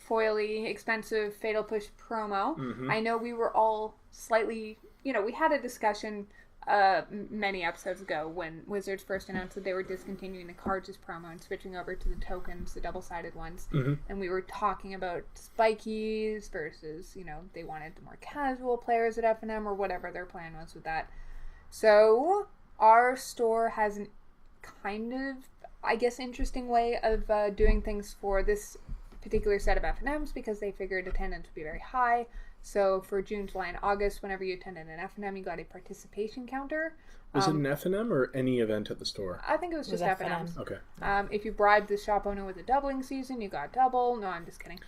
foily, expensive Fatal Push promo. Mm-hmm. I know we were all slightly, we had a discussion many episodes ago when Wizards first announced that they were discontinuing the cards as promo and switching over to the tokens, the double-sided ones. Mm-hmm. And we were talking about spikies versus, they wanted the more casual players at FNM or whatever their plan was with that. So our store has an kind of, I guess, interesting way of doing things for this particular set of FNMs because they figured attendance would be very high. So for June, July, and August, whenever you attended an FNM, you got a participation counter. Was it an FNM or any event at the store? I think it was just FNMs. Okay. If you bribed the shop owner with a doubling season, you got double. No, I'm just kidding.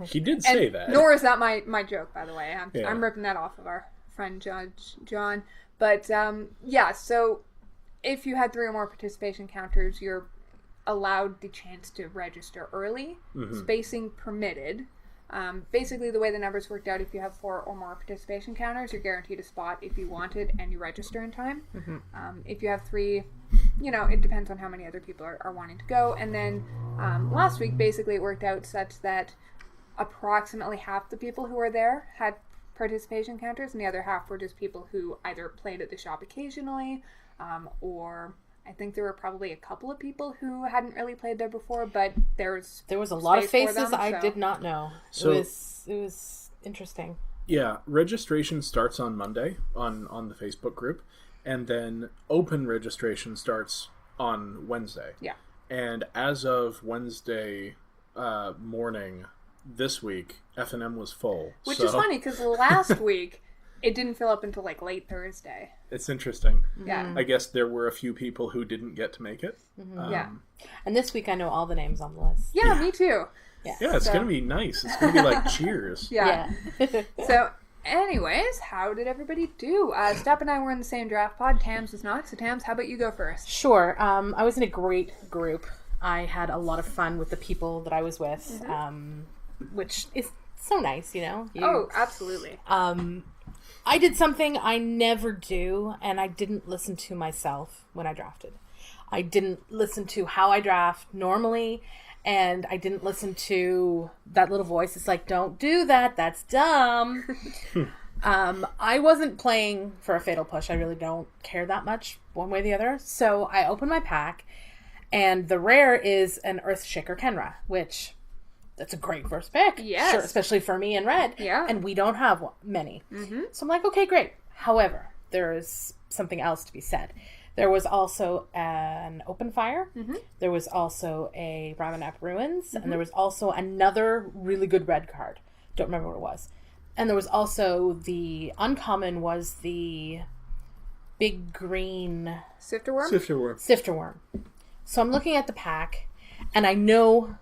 He did say that. Nor is that my joke, by the way. I'm ripping that off of our friend Judge John. But so if you had 3 or more participation counters, you're allowed the chance to register early. Mm-hmm. Spacing permitted. Basically, the way the numbers worked out, if you have 4 or more participation counters, you're guaranteed a spot if you want it and you register in time. Mm-hmm. If you have 3, it depends on how many other people are wanting to go. And then last week, basically, it worked out such that approximately half the people who were there had participation counters, and the other half were just people who either played at the shop occasionally, or I think there were probably a couple of people who hadn't really played there before, but there was a lot of faces them, I did not know. So, it was interesting. Yeah, registration starts on Monday on the Facebook group, and then open registration starts on Wednesday. Yeah. And as of Wednesday morning this week, FNM was full. Which is funny, because last week it didn't fill up until late Thursday. It's interesting. Yeah. I guess there were a few people who didn't get to make it. Mm-hmm. Yeah. And this week I know all the names on the list. Yeah, me too. Yeah, it's going to be nice. It's going to be like Cheers. Yeah. So, anyways, how did everybody do? Steph and I were in the same draft pod. Tams was not. So, Tams, how about you go first? Sure. I was in a great group. I had a lot of fun with the people that I was with, which is so nice, Oh, absolutely. I did something I never do, and I didn't listen to myself when I drafted. I didn't listen to how I draft normally, and I didn't listen to that little voice. It's like, don't do that. That's dumb. I wasn't playing for a Fatal Push. I really don't care that much one way or the other. So I opened my pack, and the rare is an Earthshaker Kenra, which... that's a great first pick. Yes. Sure, especially for me and Red. Yeah. And we don't have many. Mm-hmm. So I'm like, okay, great. However, there is something else to be said. There was also an Open Fire. Mm-hmm. There was also a Ramanap Ruins. Mm-hmm. And there was also another really good red card. Don't remember what it was. And there was also the uncommon was the big green... Sifterworm. So I'm looking at the pack, and I know...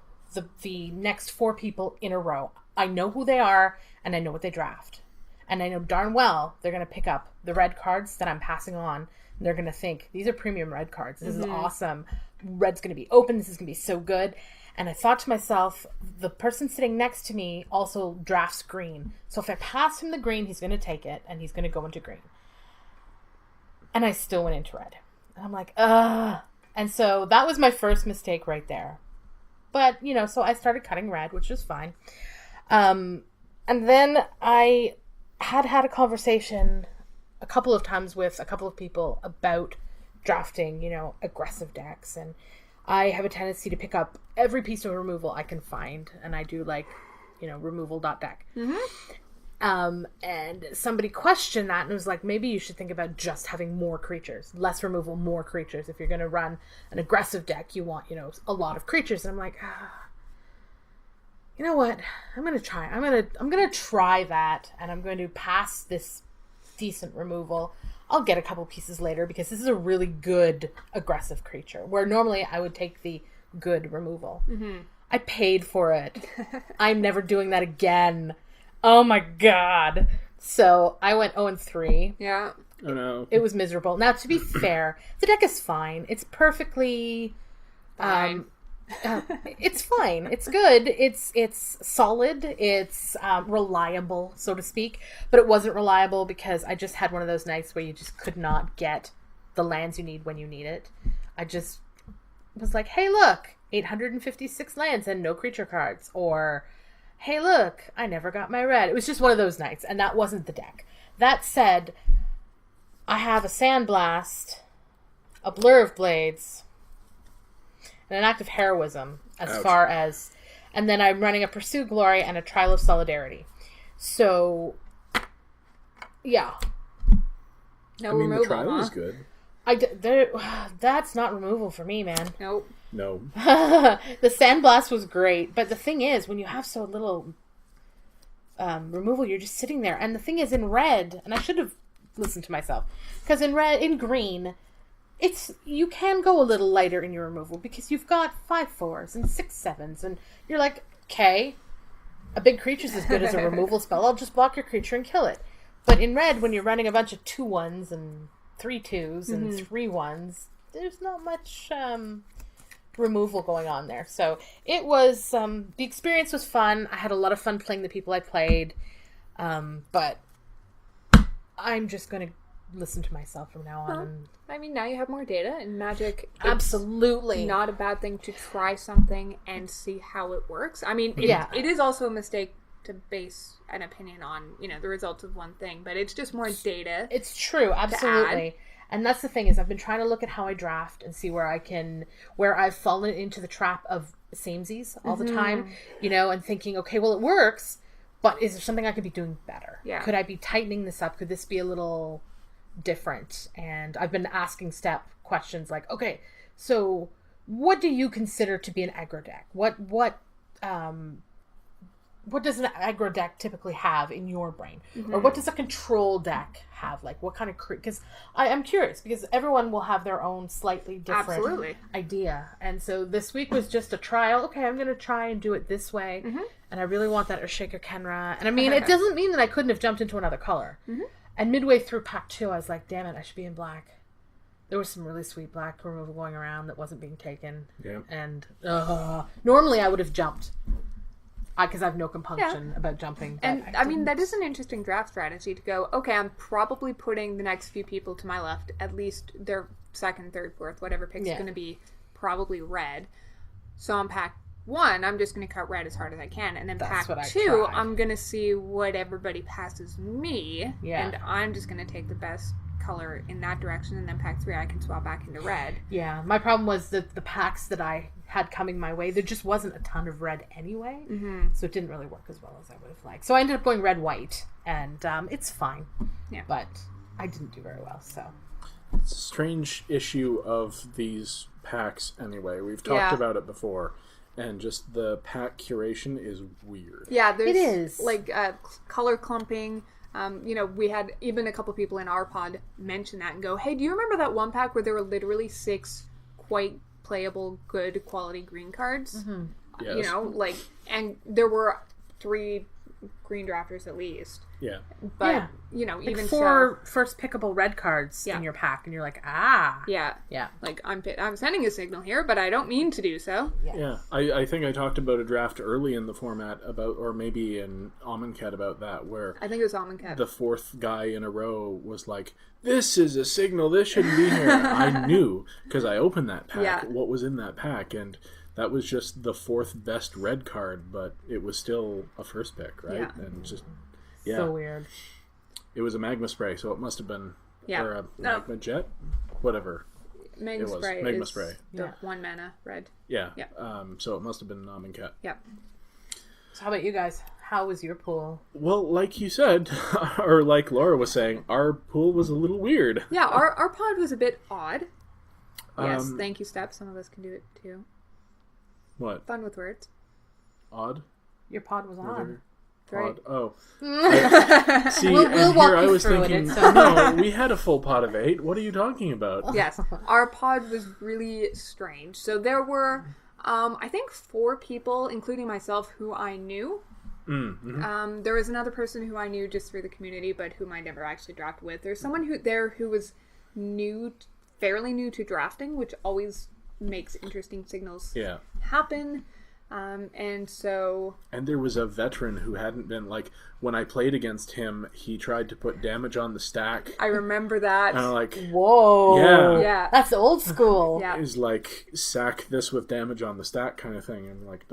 the next 4 people in a row. I know who they are, and I know what they draft. And I know darn well they're going to pick up the red cards that I'm passing on. And they're going to think, these are premium red cards. This is awesome. Red's going to be open. This is going to be so good. And I thought to myself, the person sitting next to me also drafts green. So if I pass him the green, he's going to take it, and he's going to go into green. And I still went into red. And I'm like, ugh. And so that was my first mistake right there. But, so I started cutting red, which was fine. And then I had a conversation a couple of times with a couple of people about drafting, aggressive decks. And I have a tendency to pick up every piece of removal I can find. And I do removal.deck. Mm-hmm. And somebody questioned that and was like, maybe you should think about just having more creatures, less removal, more creatures. If you're going to run an aggressive deck, you want, a lot of creatures. And I'm like, you know what? I'm going to try. I'm going to try that, and I'm going to pass this decent removal. I'll get a couple pieces later because this is a really good aggressive creature where normally I would take the good removal. Mm-hmm. I paid for it. I'm never doing that again. Oh my god. So I went 0-3. Yeah. Oh no. It was miserable. Now, to be fair, the deck is fine. It's perfectly... Fine. It's fine. It's good. It's solid. It's reliable, so to speak. But it wasn't reliable because I just had one of those nights where you just could not get the lands you need when you need it. I just was like, hey, look, 856 lands and no creature cards. Or, hey, look, I never got my red. It was just one of those nights, and that wasn't the deck. That said, I have a Sandblast, a Blur of Blades, and an Act of Heroism as Ouch. far as... And then I'm running a Pursue Glory and a Trial of Solidarity. So, yeah. No I mean, removal, the trial huh? is good. That's not removal for me, man. Nope. No. The Sandblast was great, but the thing is, when you have so little removal, you're just sitting there. And the thing is, in red, and I should have listened to myself, because in green, you can go a little lighter in your removal because you've got 5/4s and 6/7s, and you're like, okay, a big creature's as good as a removal spell. I'll just block your creature and kill it. But in red, when you're running a bunch of 2/1s and 3/2s and 3/1s, there's not much removal going on there. So it was the experience was fun. I had a lot of fun playing the people I played, but I'm just going to listen to myself from now on. And I mean, now you have more data, and Magic... it's absolutely not a bad thing to try something and see how it works. I mean, it is also a mistake to base an opinion on, the results of one thing, but it's just more data. It's true, absolutely. And that's the thing is I've been trying to look at how I draft and see where I've fallen into the trap of samesies all the time, and thinking, okay, well, it works, but is there something I could be doing better? Yeah. Could I be tightening this up? Could this be a little different? And I've been asking Step questions like, okay, so what do you consider to be an aggro deck? What does an aggro deck typically have in your brain? Or what does a control deck have? Like, what kind of... Because I'm curious, because everyone will have their own slightly different idea. And so this week was just a trial. Okay, I'm going to try and do it this way. And I really want that Urshaka Kenra. And I mean, it doesn't mean that I couldn't have jumped into another color. And midway through pack 2, I was like, damn it, I should be in black. There was some really sweet black removal going around that wasn't being taken. Yeah. And normally I would have jumped. Because I have no compunction about jumping. And I mean, that is an interesting draft strategy to go, okay, I'm probably putting the next few people to my left, at least their second, third, fourth, whatever pick's going to be probably red. So on pack 1, I'm just going to cut red as hard as I can. And then pack 2, I'm going to see what everybody passes me. Yeah. And I'm just going to take the best color in that direction. And then pack 3, I can swap back into red. Yeah. My problem was that the packs that I had coming my way, there just wasn't a ton of red anyway. So it didn't really work as well as I would have liked. So I ended up going red-white. And it's fine. Yeah. But I didn't do very well, so... It's a strange issue of these packs anyway. We've talked about it before. And just the pack curation is weird. Yeah, there's... It is. Like, color clumping. We had even a couple people in our pod mention that and go, hey, do you remember that one pack where there were literally 6 quite playable, good quality green cards? Yes. And there were 3 green drafters at least. Yeah. But, like even 4 first pickable red cards in your pack, and you're like, Yeah. Yeah. Like, I'm sending a signal here, but I don't mean to do so. Yeah. I think I talked about a draft early in the format about, or maybe in Amonkhet about that, where I think it was Amonkhet. the 4th guy in a row was like, this is a signal, this shouldn't be here. I knew, because I opened that pack, what was in that pack, and that was just the 4th best red card, but it was still a first pick, right? Yeah. And just... So weird. It was a magma spray, so it must have been or a No. magma jet, whatever. Magma spray. Magma is spray. The 1 mana red. Yeah. So it must have been Amonkhet. Yep. So how about you guys? How was your pool? Well, like you said, or like Laura was saying, our pool was a little weird. Yeah, our pod was a bit odd. Yes, thank you, Step. Some of us can do it too. What? Fun with words. Odd? Your pod was on. Pod. Oh. See, we'll walk here I you was through thinking, it. So. no, we had a full pot of 8. What are you talking about? Yes, our pod was really strange. So there were I think 4 people, including myself, who I knew. There was another person who I knew just through the community, but whom I never actually drafted with. There's someone who was fairly new to drafting, which always makes interesting signals happen. And there was a veteran who hadn't been, like, when I played against him, he tried to put damage on the stack. I remember that. And I'm like, whoa. Yeah. That's old school. Yeah. It was like, sack this with damage on the stack kind of thing. And like,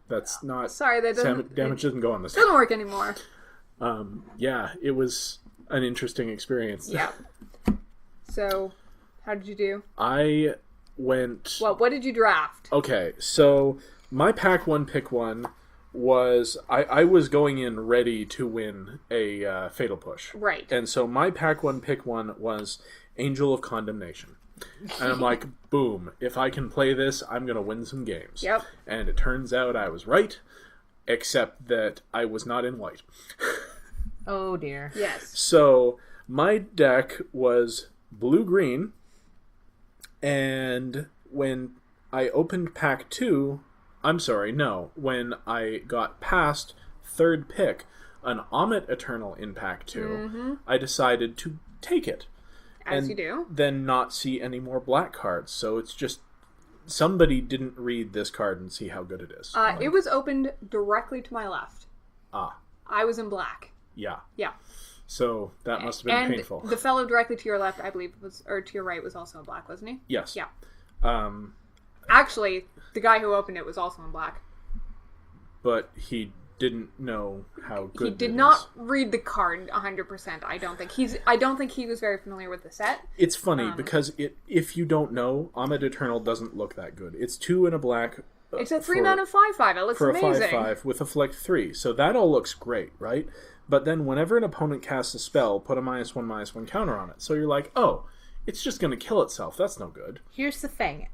that's not... Sorry, that doesn't... Damage doesn't go on the stack. Doesn't work anymore. Yeah, it was an interesting experience. Yeah. So, how did you do? I went... Well, what did you draft? Okay, so... My pack 1 pick 1 was I was going in ready to win a fatal push. Right. And so my pack 1 pick 1 was Angel of Condemnation. And I'm like, boom, if I can play this, I'm going to win some games. Yep. And it turns out I was right, except that I was not in white. Oh dear. Yes. So my deck was blue-green, and when I opened pack 2... I'm sorry, no. When I got past 3rd pick, an Amit Eternal in pack 2, I decided to take it. As you do. Then not see any more black cards. So it's just, somebody didn't read this card and see how good it is. It was opened directly to my left. I was in black. Yeah. Yeah. So that must have been and painful. The fellow directly to your left, I believe, or to your right, was also in black, wasn't he? Yes. Yeah. Um, Actually, the guy who opened it was also in black. but he didn't know how good He did it not is. read the card 100%. I don't think he was very familiar with the set. It's funny because if you don't know, Ahmed Eternal doesn't look that good. It's 2 and a black. It's a 3-mana 5/5. It looks for amazing. a 5/5 with a flick 3. So that all looks great, right? But then whenever an opponent casts a spell, put a -1/-1 counter on it. So you're like, oh, it's just going to kill itself. That's no good. Here's the thing.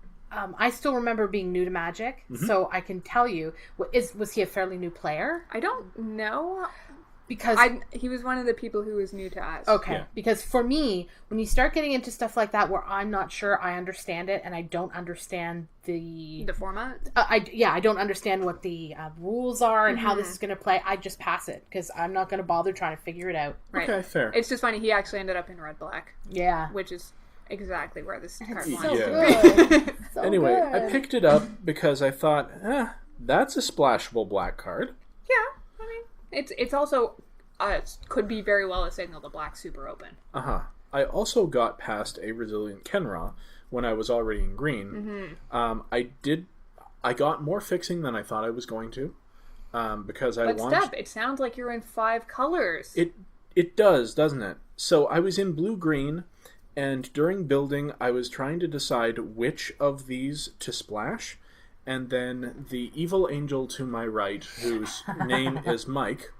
I still remember being new to Magic, so I can tell you, was he a fairly new player? I don't know. Because he was one of the people who was new to us. Okay, Yeah. because for me, when you start getting into stuff like that where I'm not sure I understand it and I don't understand the format? I don't understand what the rules are and how this is going to play, I just pass it because I'm not going to bother trying to figure it out. Right. Okay, fair. It's just funny, he actually ended up in red-black. Yeah. Which is exactly where this card So wants to good. be. So Anyway, good. I picked it up because I thought, that's a splashable black card. Yeah, I mean, it's also could be very well a signal to black super open. I also got past a Resilient Kenra when I was already in green. I got more fixing than I thought I was going to, because I wanted... Step, it sounds like you're in 5 colors. It does, doesn't it? So I was in blue-green, and during building, I was trying to decide which of these to splash, and then the evil angel to my right, whose name is Mike,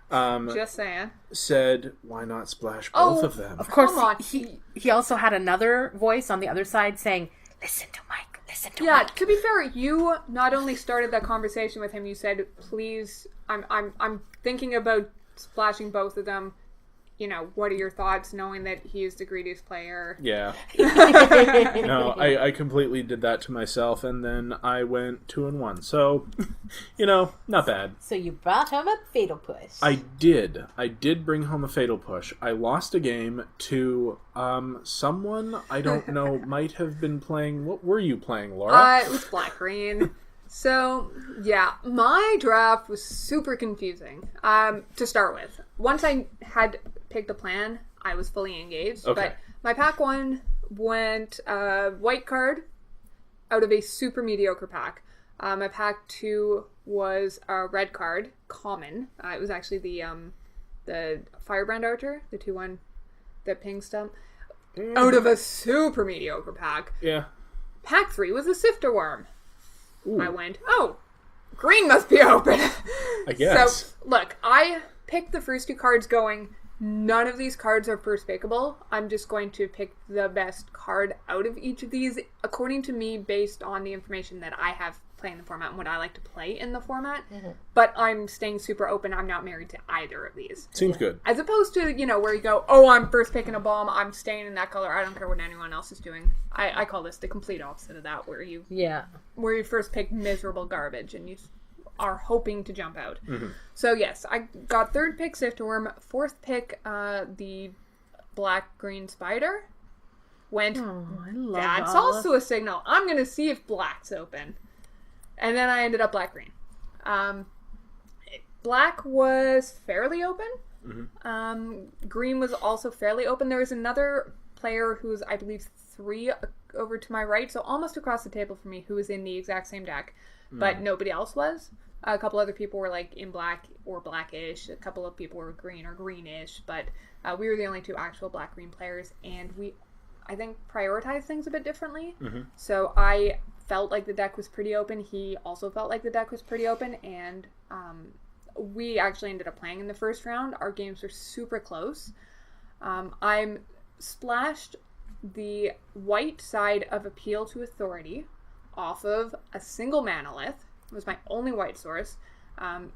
just saying, said, why not splash both of them? Of course, Come on. he also had another voice on the other side saying, listen to Mike, listen to Yeah, Mike. to be fair, you not only started that conversation with him, you said, please, I'm thinking about splashing both of them. You know, what are your thoughts, knowing that he is the greediest player? Yeah. No, I completely did that to myself, and then I went 2-1. So, not bad. So you brought home a fatal push. I did bring home a fatal push. I lost a game to someone I don't know might have been playing... What were you playing, Laura? It was black-green. So, yeah, my draft was super confusing to start with. Once I had picked a plan, I was fully engaged. Okay. But my pack 1 went white card out of a super mediocre pack. My pack 2 was a red card, common. It was actually the Firebrand Archer, the 2/1, the ping stump, out of a super mediocre pack. Yeah. Pack 3 was a Sifter Worm. Ooh, I went, oh, green must be open. I guess. So, look, I picked the first 2 cards going, none of these cards are first pickable. I'm just going to pick the best card out of each of these, according to me, based on the information that I have play in the format and what I like to play in the format. But I'm staying super open. I'm not married to either of these. Seems good. As opposed to, you know, where you go, oh, I'm first picking a bomb, I'm staying in that color, I don't care what anyone else is doing. I call this the complete opposite of that, where you first pick miserable garbage and you are hoping to jump out. So yes, I got third pick Sifterworm, fourth pick the black-green spider. Went, that's also a signal. I'm going to see if black's open. And then I ended up black-green. Black was fairly open. Green was also fairly open. There was another player who was, I believe, 3 over to my right, so almost across the table from me, who was in the exact same deck. But nobody else was. A couple other people were like in black or blackish. A couple of people were green or greenish. But we were the only 2 actual black-green players, and we, I think, prioritize things a bit differently. So I felt like the deck was pretty open. He also felt like the deck was pretty open, and we actually ended up playing in the first round. Our games were super close. I'm splashed the white side of Appeal to Authority off of a single Manolith. It was my only white source.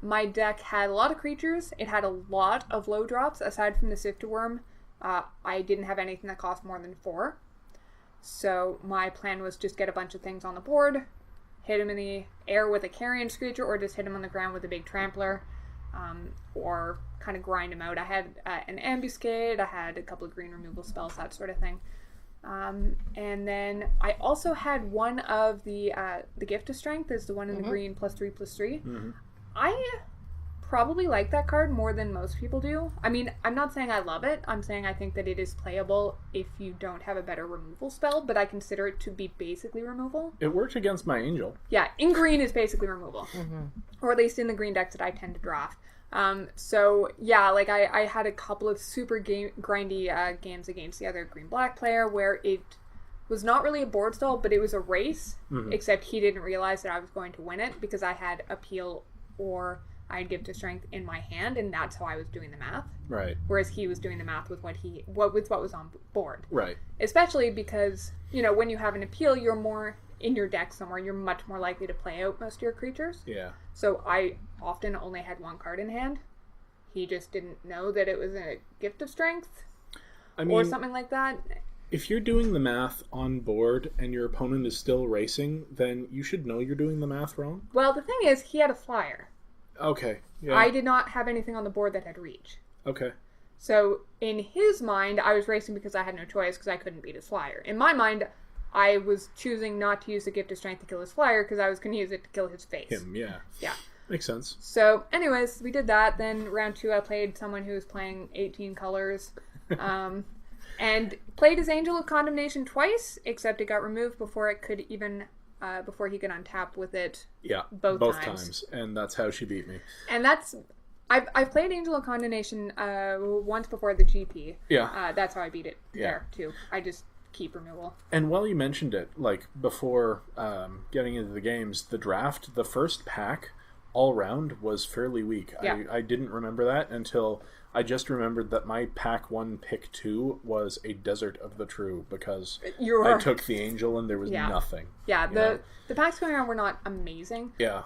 My deck had a lot of creatures. It had a lot of low drops, aside from the Sifterworm. I didn't have anything that cost more than 4. So my plan was just get a bunch of things on the board, hit him in the air with a Carrion Screecher, or just hit him on the ground with a big Trampler, or kind of grind him out. I had an Ambuscade, I had a couple of green removal spells, that sort of thing. And then I also had one of the Gift of Strength, is the one in the green, +3/+3. I probably like that card more than most people do. I mean, I'm not saying I love it. I'm saying I think that it is playable if you don't have a better removal spell, but I consider it to be basically removal. It worked against my Angel. Yeah, in green is basically removal. Or at least in the green decks that I tend to draft. So yeah, like I had a couple of super grindy games against the other green-black player where it was not really a board stall, but it was a race, except he didn't realize that I was going to win it because I had Appeal or I'd Give to Strength in my hand, and that's how I was doing the math. Right. Whereas he was doing the math with what was on board. Right. Especially because, you know, when you have an Appeal, you're more in your deck somewhere. You're much more likely to play out most of your creatures. Yeah. So I often only had 1 card in hand. He just didn't know that it was a Gift of Strength, or something like that. If you're doing the math on board and your opponent is still racing, then you should know you're doing the math wrong. Well, the thing is, he had a flyer. Okay. Yeah. I did not have anything on the board that had reach. Okay. So in his mind, I was racing because I had no choice because I couldn't beat his flyer. In my mind, I was choosing not to use the Gift of Strength to kill his flyer because I was going to use it to kill his face. Him, yeah. Yeah. Makes sense. So anyways, we did that. Then round 2, I played someone who was playing 18 colors. And played his Angel of Condemnation twice, except it got removed before it could even... before he could untap with it. Yeah, both times. And that's how she beat me. And that's... I've played Angel of Condemnation once before the GP. Yeah. That's how I beat it there, too. I just keep removal. And while you mentioned it, like, before getting into the games, the draft, the first pack, all round, was fairly weak. Yeah. I didn't remember that until... I just remembered that my pack 1, pick 2 was a Desert of the True because I took the Angel and there was nothing. Yeah, the packs going on were not amazing. Yeah.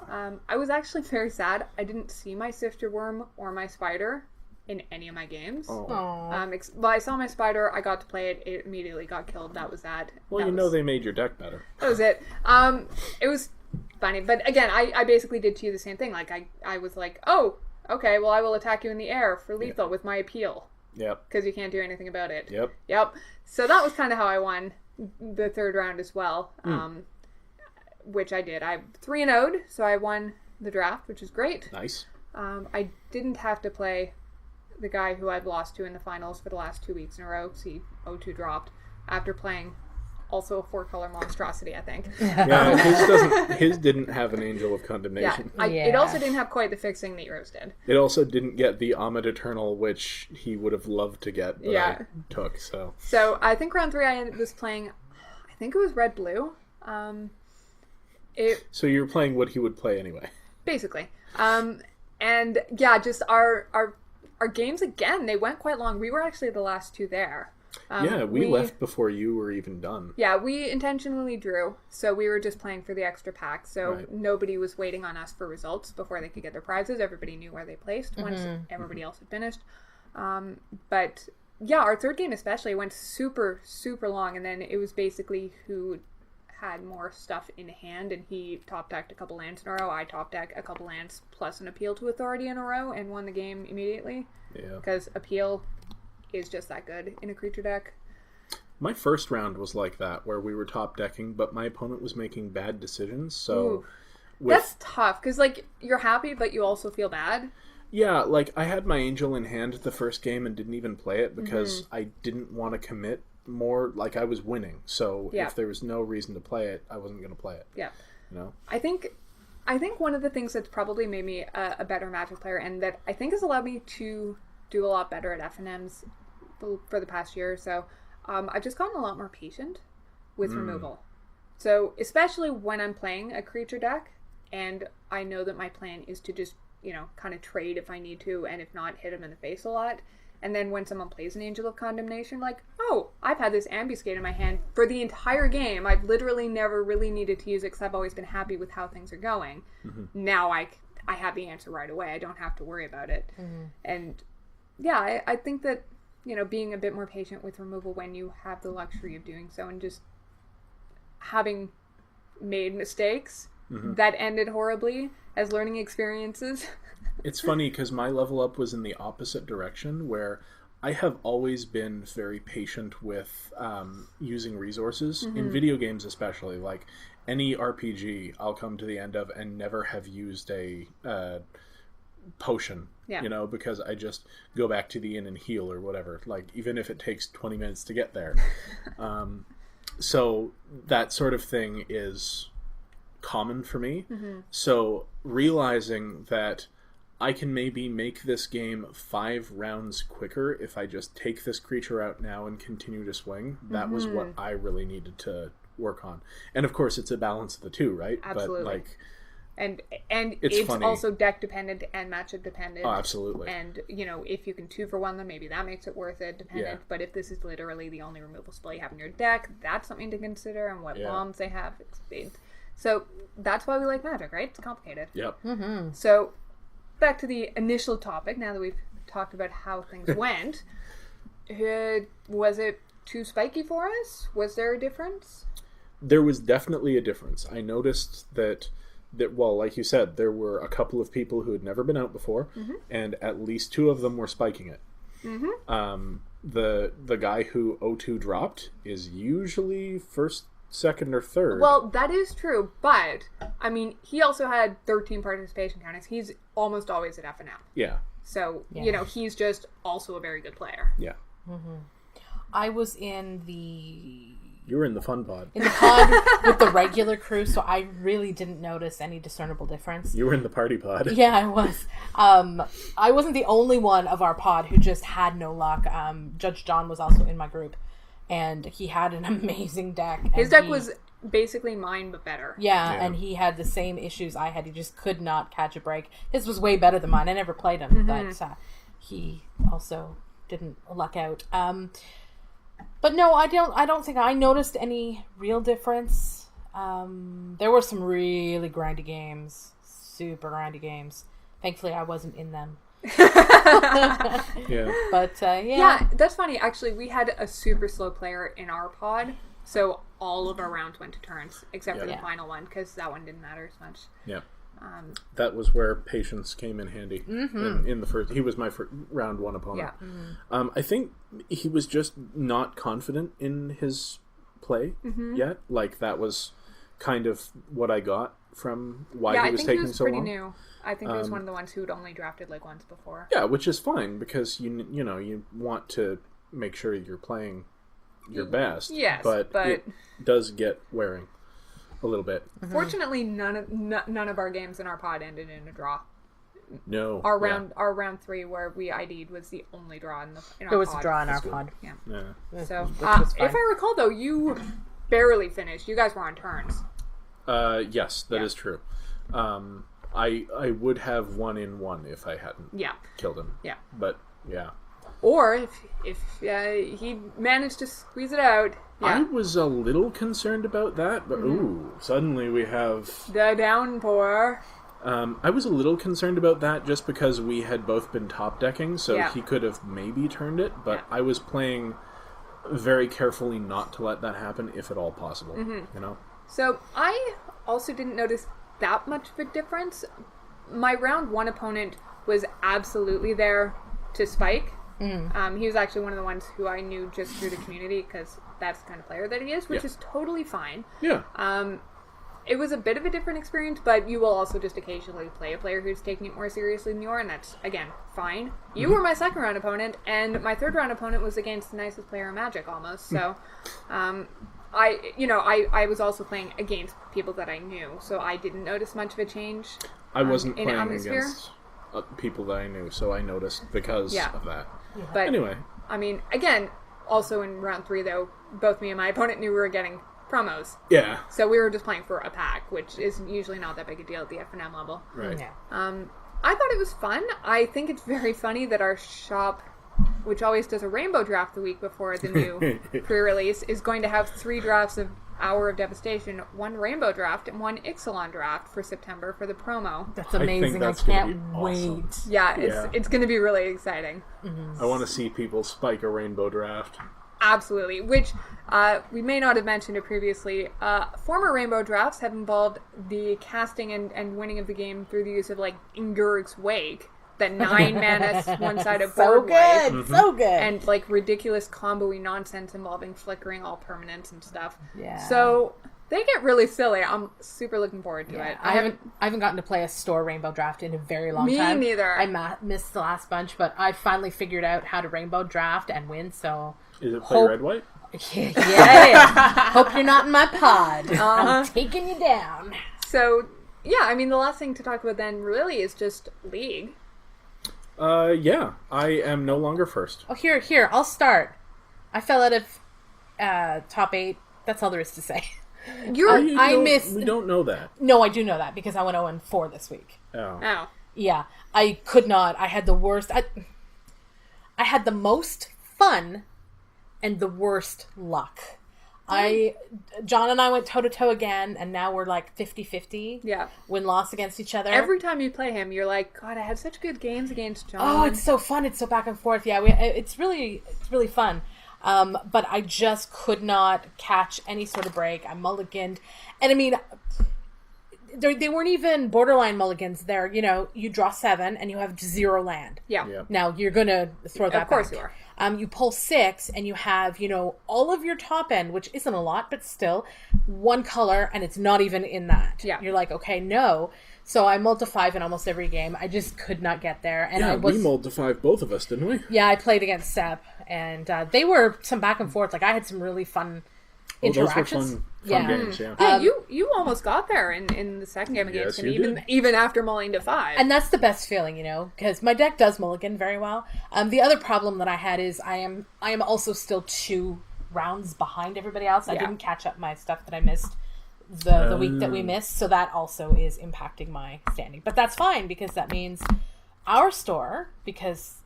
I was actually very sad. I didn't see my Sifterworm or my Spider in any of my games. Oh. Well, I saw my Spider, I got to play it, it immediately got killed. That was that. Well, that know they made your deck better. That was it. It was funny. But again, I basically did to you the same thing. Like, I was like, oh... Okay, well, I will attack you in the air for lethal with my Appeal. Yep. Because you can't do anything about it. Yep. So that was kind of how I won the third round as well, which I did. I 3-0'd, so I won the draft, which is great. Nice. I didn't have to play the guy who I've lost to in the finals for the last 2 weeks in a row, because he 0-2 dropped, after playing also a 4-color monstrosity, I think. Yeah, his didn't have an Angel of Condemnation. Yeah, it also didn't have quite the fixing that yours did. It also didn't get the Ahmed Eternal, which he would have loved to get, but I took, so... So, I think round 3 I was playing, I think it was red-blue. So you were playing what he would play anyway. Basically. And, yeah, just our games, again, they went quite long. We were actually the last 2 there. Yeah, we left before you were even done. Yeah, we intentionally drew, so we were just playing for the extra pack, so nobody was waiting on us for results before they could get their prizes. Everybody knew where they placed once everybody else had finished. But yeah, our third game especially went super, super long, and then it was basically who had more stuff in hand, and he top-decked a couple lands in a row. I top-decked a couple lands plus an Appeal to Authority in a row and won the game immediately. Yeah. Because Appeal is just that good in a creature deck. My first round was like that, where we were top-decking, but my opponent was making bad decisions, so... That's tough, because, like, you're happy, but you also feel bad. Yeah, like, I had my Angel in hand the first game and didn't even play it because I didn't want to commit more. Like, I was winning, so if there was no reason to play it, I wasn't going to play it. Yeah. You know? I think one of the things that's probably made me a better Magic player, and that I think has allowed me to do a lot better at FNMs for the past year or so, I've just gotten a lot more patient with removal. So, especially when I'm playing a creature deck, and I know that my plan is to just, you know, kind of trade if I need to, and if not, hit them in the face a lot. And then when someone plays an Angel of Condemnation, like, oh, I've had this Ambuscade in my hand for the entire game. I've literally never really needed to use it because I've always been happy with how things are going. Now I have the answer right away. I don't have to worry about it. And yeah, I think that, you know, being a bit more patient with removal when you have the luxury of doing so, and just having made mistakes that ended horribly as learning experiences. It's funny because my level up was in the opposite direction, where I have always been very patient with using resources in video games, especially. Like any RPG, I'll come to the end of and never have used a potion, you know, because I just go back to the inn and heal or whatever. Like even if it takes 20 minutes to get there. So that sort of thing is common for me. So realizing that I can maybe make this game 5 rounds quicker if I just take this creature out now and continue to swing. That was what I really needed to work on. And of course, it's a balance of the two, right? Absolutely. But like, and it's also deck dependent and matchup dependent. Oh, absolutely. And you know, if you can 2-for-1 them, maybe that makes it worth it. Dependent. Yeah. But if this is literally the only removal spell you have in your deck, that's something to consider. And what bombs they have. So that's why we like Magic, right? It's complicated. Yep. So back to the initial topic, now that we've talked about how things went, was it too spiky for us? Was there a difference? There was definitely a difference. I noticed that well, like you said, there were a couple of people who had never been out before, and at least 2 of them were spiking it. The guy who O2 dropped is usually first, second, or third. Well, that is true, but I mean, he also had 13 participation counters. He's almost always at FNM. Yeah. So, you know, he's just also a very good player. Yeah. I was in the... You were in the fun pod. In the pod with the regular crew, so I really didn't notice any discernible difference. You were in the party pod. Yeah, I was. I wasn't the only one of our pod who just had no luck. Judge John was also in my group, and he had an amazing deck. His deck was basically mine, but better. Yeah, and he had the same issues I had. He just could not catch a break. His was way better than mine. I never played him, but he also didn't luck out. But no, I don't think I noticed any real difference. There were some really grindy games, super grindy games. Thankfully, I wasn't in them. Yeah. But yeah, that's funny. Actually, we had a super slow player in our pod, so all of our rounds went to turns except for the final one, because that one didn't matter as much. Yeah. That was where patience came in handy. In the first, he was my round 1 opponent. Yeah. I think he was just not confident in his play yet. Like that was kind of what I got from why he was taking so long. New. I think he was one of the ones who'd only drafted like once before. Yeah, which is fine because you know you want to make sure you're playing your best. Yes, but it does get wearing a little bit. Fortunately, none of our games in our pod ended in a draw. No, our round 3 where we ID'd was the only draw in our pod. There was a draw in our pod. Yeah. So if I recall, though, you barely finished. You guys were on turns. Yes, that is true. I would have 1 in 1 if I hadn't killed him. Yeah. But yeah. or if he managed to squeeze it out. Yeah. I was a little concerned about that, but suddenly we have the downpour. I was a little concerned about that just because we had both been top decking, so he could have maybe turned it, but I was playing very carefully not to let that happen if at all possible, you know? So I also didn't notice that much of a difference. My round 1 opponent was absolutely there to spike. He was actually one of the ones who I knew just through the community because that's the kind of player that he is, which is totally fine. Yeah. It was a bit of a different experience, but you will also just occasionally play a player who's taking it more seriously than you are, and that's, again, fine. You were my second round opponent, and my third round opponent was against the nicest player in Magic, almost. So, I was also playing against people that I knew, so I didn't notice much of a change. I wasn't playing atmosphere against people that I knew, so I noticed because of that. But anyway. I mean, again, also in round 3, though, both me and my opponent knew we were getting promos. Yeah. So we were just playing for a pack, which is usually not that big a deal at the FNM level. Right. Yeah. I thought it was fun. I think it's very funny that our shop, which always does a rainbow draft the week before the new pre-release, is going to have 3 drafts of Hour of Devastation, 1 rainbow draft, and 1 Ixilan draft for September for the promo. That's amazing. I can't wait. Yeah, it's going to be really exciting. I want to see people spike a rainbow draft. Absolutely, which we may not have mentioned it previously. Former rainbow drafts have involved the casting and winning of the game through the use of, like, Ingurg's Wake, the 9-mana one-sided board wave. So good. And, like, ridiculous combo-y nonsense involving flickering all permanents and stuff. Yeah. So they get really silly. I'm super looking forward to it. I haven't gotten to play a store rainbow draft in a very long time. Me neither. I missed the last bunch, but I finally figured out how to rainbow draft and win, so... Is it play red-white? Yeah. Hope you're not in my pod. I'm taking you down. So, yeah, I mean, the last thing to talk about then really is just League. Yeah. I am no longer first. Oh, here, I'll start. I fell out of top 8. That's all there is to say. We don't know that. No, I do know that because I went 0-4 this week. Oh. Yeah, I could not. I had the worst. I had the most fun and the worst luck. John and I went toe-to-toe again, and now we're like 50-50 win-loss against each other. Every time you play him, you're like, God, I had such good games against John. Oh, it's so fun. It's so back and forth. Yeah, it's really fun. But I just could not catch any sort of break. I mulliganed. And I mean, they weren't even borderline mulligans. They're, you draw 7 and you have 0 land. Yeah. Now, you're going to throw that back. Of course you are. You pull 6 and you have, all of your top end, which isn't a lot, but still, 1 color, and it's not even in that. Yeah. You're like, okay, no. So I mulled to 5 in almost every game. I just could not get there. And we mulled to 5, both of us, didn't we? Yeah, I played against Sep, and they were some back and forth. Like, I had some really fun interactions. Those were fun games, yeah. Yeah, you almost got there in the second game against him, even after mulling to 5. And that's the best feeling, because my deck does mulligan very well. The other problem that I had is I am also still 2 rounds behind everybody else. I didn't catch up my stuff that I missed the week that we missed, so that also is impacting my standing. But that's fine, because that means our store, because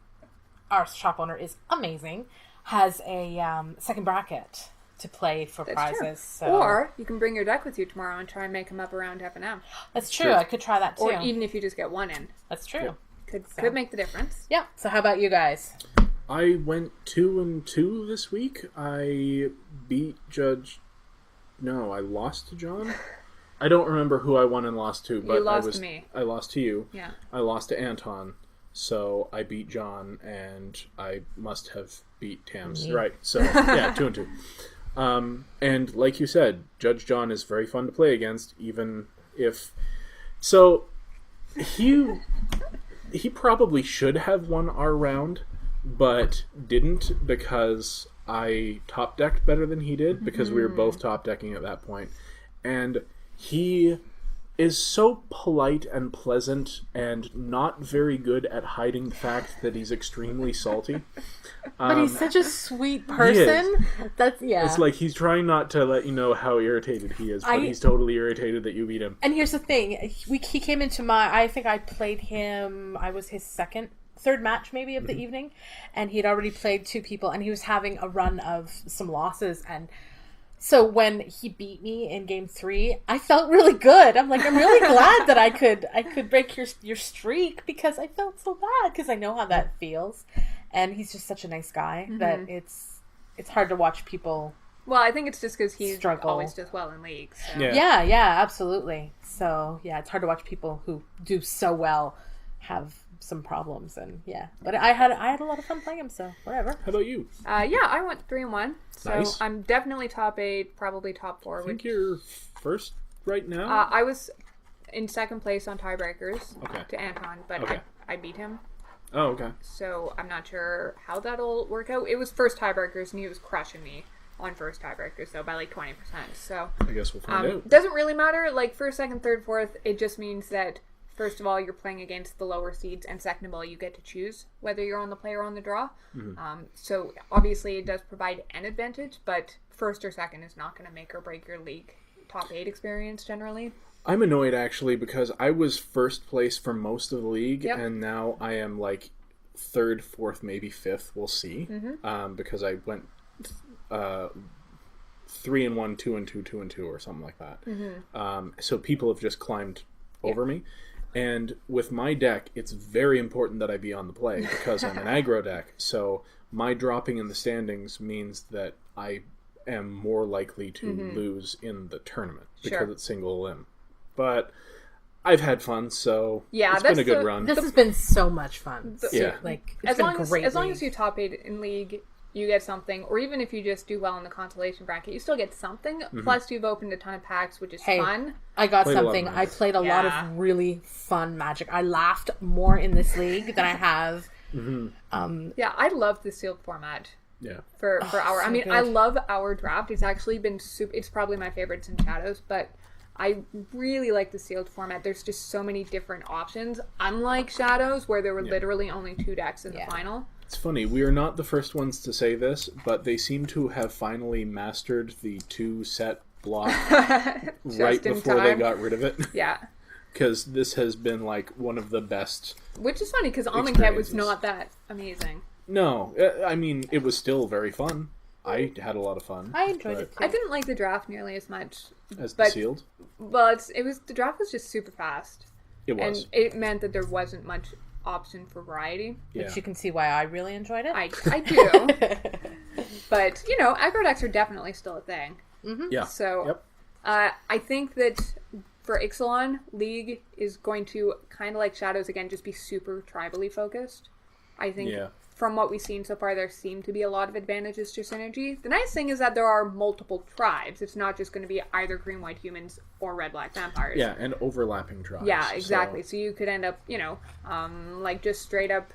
our shop owner is amazing, has a second bracket to play for prizes. So. Or you can bring your deck with you tomorrow and try and make them up around F&M. That's true. I could try that too. Or even if you just get 1 in. That's true. Yeah. Could make the difference. Yeah. So how about you guys? I went 2-2 this week. I beat Judge... No, I lost to John. I don't remember who I won and lost to, but you lost to me. I lost to you. Yeah. I lost to Anton. So I beat John, and I must have beat Tams. Right. So, yeah, 2-2. And like you said, Judge John is very fun to play against, even if... So, he probably should have won our round, but didn't because I top-decked better than he did, because we were both top-decking at that point. And he is so polite and pleasant and not very good at hiding the fact that he's extremely salty. But he's such a sweet person. That's It's like he's trying not to let you know how irritated he is, but he's totally irritated that you beat him. And here's the thing: he came into I think I played him. I was his second third match maybe of the evening, and he'd already played 2 people, and he was having a run of some losses, and so when he beat me in game 3, I felt really good. I'm like, I'm really glad that I could break your streak, because I felt so bad, because I know how that feels. And he's just such a nice guy that it's hard to watch people. Well, I think it's just because he struggle. always does well in leagues. So. Yeah, absolutely. So yeah, it's hard to watch people who do so well have some problems, and but I had a lot of fun playing him, so whatever. How about you? I went 3-1, so Nice. I'm definitely top 8, probably top 4. I think you're first right now. I was in second place on tiebreakers Okay. to Anton, but Okay. I beat him, Oh, okay. so I'm not sure how that'll work out. It was first tiebreakers, and he was crushing me on first tiebreakers, so by like 20%. So I guess we'll find out. doesn't really matter. Like first, second, third, fourth, it just means that first of all, you're playing against the lower seeds, and second of all, you get to choose whether you're on the play or on the draw. So obviously, it does provide an advantage, but first or second is not going to make or break your league top 8 experience generally. I'm annoyed actually because I was first place for most of the league, Yep. and now I am like third, fourth, maybe fifth. We'll see. Because I went 3-1, 2-2, 2-2, or something like that. So people have just climbed over me. And with my deck, it's very important that I be on the play because I'm an aggro deck. So my dropping in the standings means that I am more likely to lose in the tournament because it's single elim. But I've had fun, so it's been a good run. This has been so much fun. Yeah. Like, it's been great. As long as you top 8 in league, you get something, or even if you just do well in the consolation bracket, you still get something. Plus, you've opened a ton of packs, which is fun. I got Played a lot of something. Magic. I played a lot of really fun Magic. I laughed more in this league than I have. Yeah, I love the sealed format. Yeah. For our, so I mean, good. I love our draft. It's actually been it's probably my favorite since Shadows, but I really like the sealed format. There's just so many different options. Unlike Shadows, where there were literally only 2 decks in the final. It's funny, we are not the first ones to say this, but they seem to have finally mastered the 2-set block right before they got rid of it. Yeah. Because this has been like one of the best. Which is funny, because Amonkhet was not that amazing. No, I mean, it was still very fun. I had a lot of fun. I enjoyed it too. I didn't like the draft nearly as much. As the sealed? Well, the draft was just super fast. It was. And it meant that there wasn't much option for variety. Yeah. Which you can see why I really enjoyed it. I do. But, aggro decks are definitely still a thing. Yeah. So, I think that for Ixilan, League is going to, kind of like Shadows again, just be super tribally focused. I think from what we've seen so far, there seem to be a lot of advantages to synergy. The nice thing is that there are multiple tribes. It's not just going to be either green-white humans or red-black vampires. Yeah, and overlapping tribes. Yeah, exactly. So you could end up, like just straight-up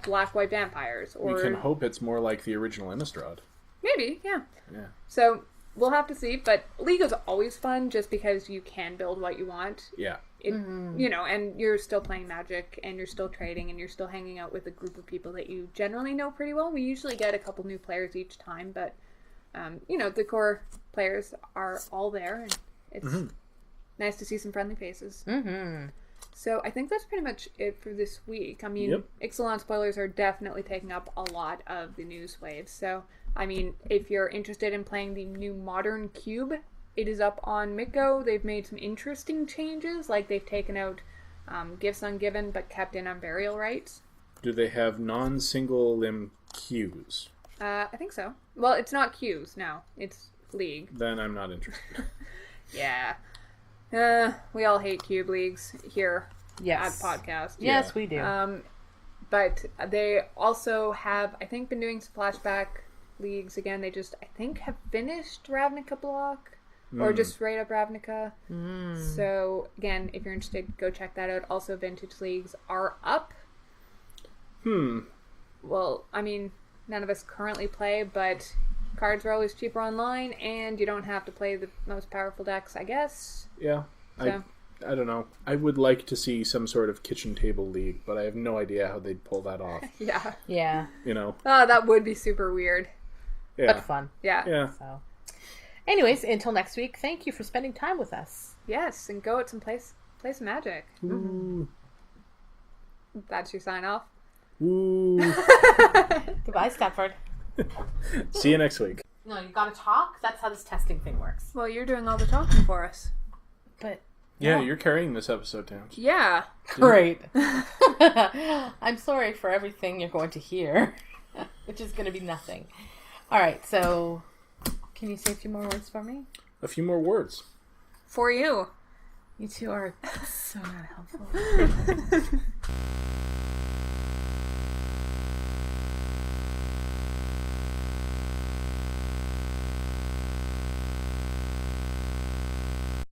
black-white vampires. Or we can hope it's more like the original Innistrad. Maybe, yeah. Yeah. So we'll have to see. But League is always fun just because you can build what you want. Yeah. And you're still playing Magic, and you're still trading, and you're still hanging out with a group of people that you generally know pretty well. We usually get a couple new players each time, but, the core players are all there, and it's nice to see some friendly faces. So I think that's pretty much it for this week. I mean, Ixilan spoilers are definitely taking up a lot of the news waves. So, I mean, if you're interested in playing the new Modern Cube, it is up on Miko. They've made some interesting changes, like they've taken out Gifts Ungiven but kept in Unburial Rights. Do they have non-single limb queues? I think so. Well, it's not queues, no. It's League. Then I'm not interested. Yeah. We all hate cube leagues here at podcast. Yes, we do. But they also have, I think, been doing some flashback leagues again. They just, I think, have finished Ravnica block. Or just straight up Ravnica. So, again, if you're interested, go check that out. Also, Vintage Leagues are up. Well, I mean, none of us currently play, but cards are always cheaper online, and you don't have to play the most powerful decks, I guess. Yeah. So. I don't know. I would like to see some sort of kitchen table league, but I have no idea how they'd pull that off. Yeah. Yeah. Oh, that would be super weird. Yeah. But fun. Yeah. Yeah. So, anyways, until next week, thank you for spending time with us. Yes, and go out and play some Magic. Ooh. That's your sign off. Ooh. Goodbye, Stanford. See you next week. No, you gotta talk. That's how this testing thing works. Well, you're doing all the talking for us. But Yeah, you're carrying this episode, Tams. Yeah. great. I'm sorry for everything you're going to hear, which is going to be nothing. All right, so can you say a few more words for me? A few more words. For you. You two are so not helpful.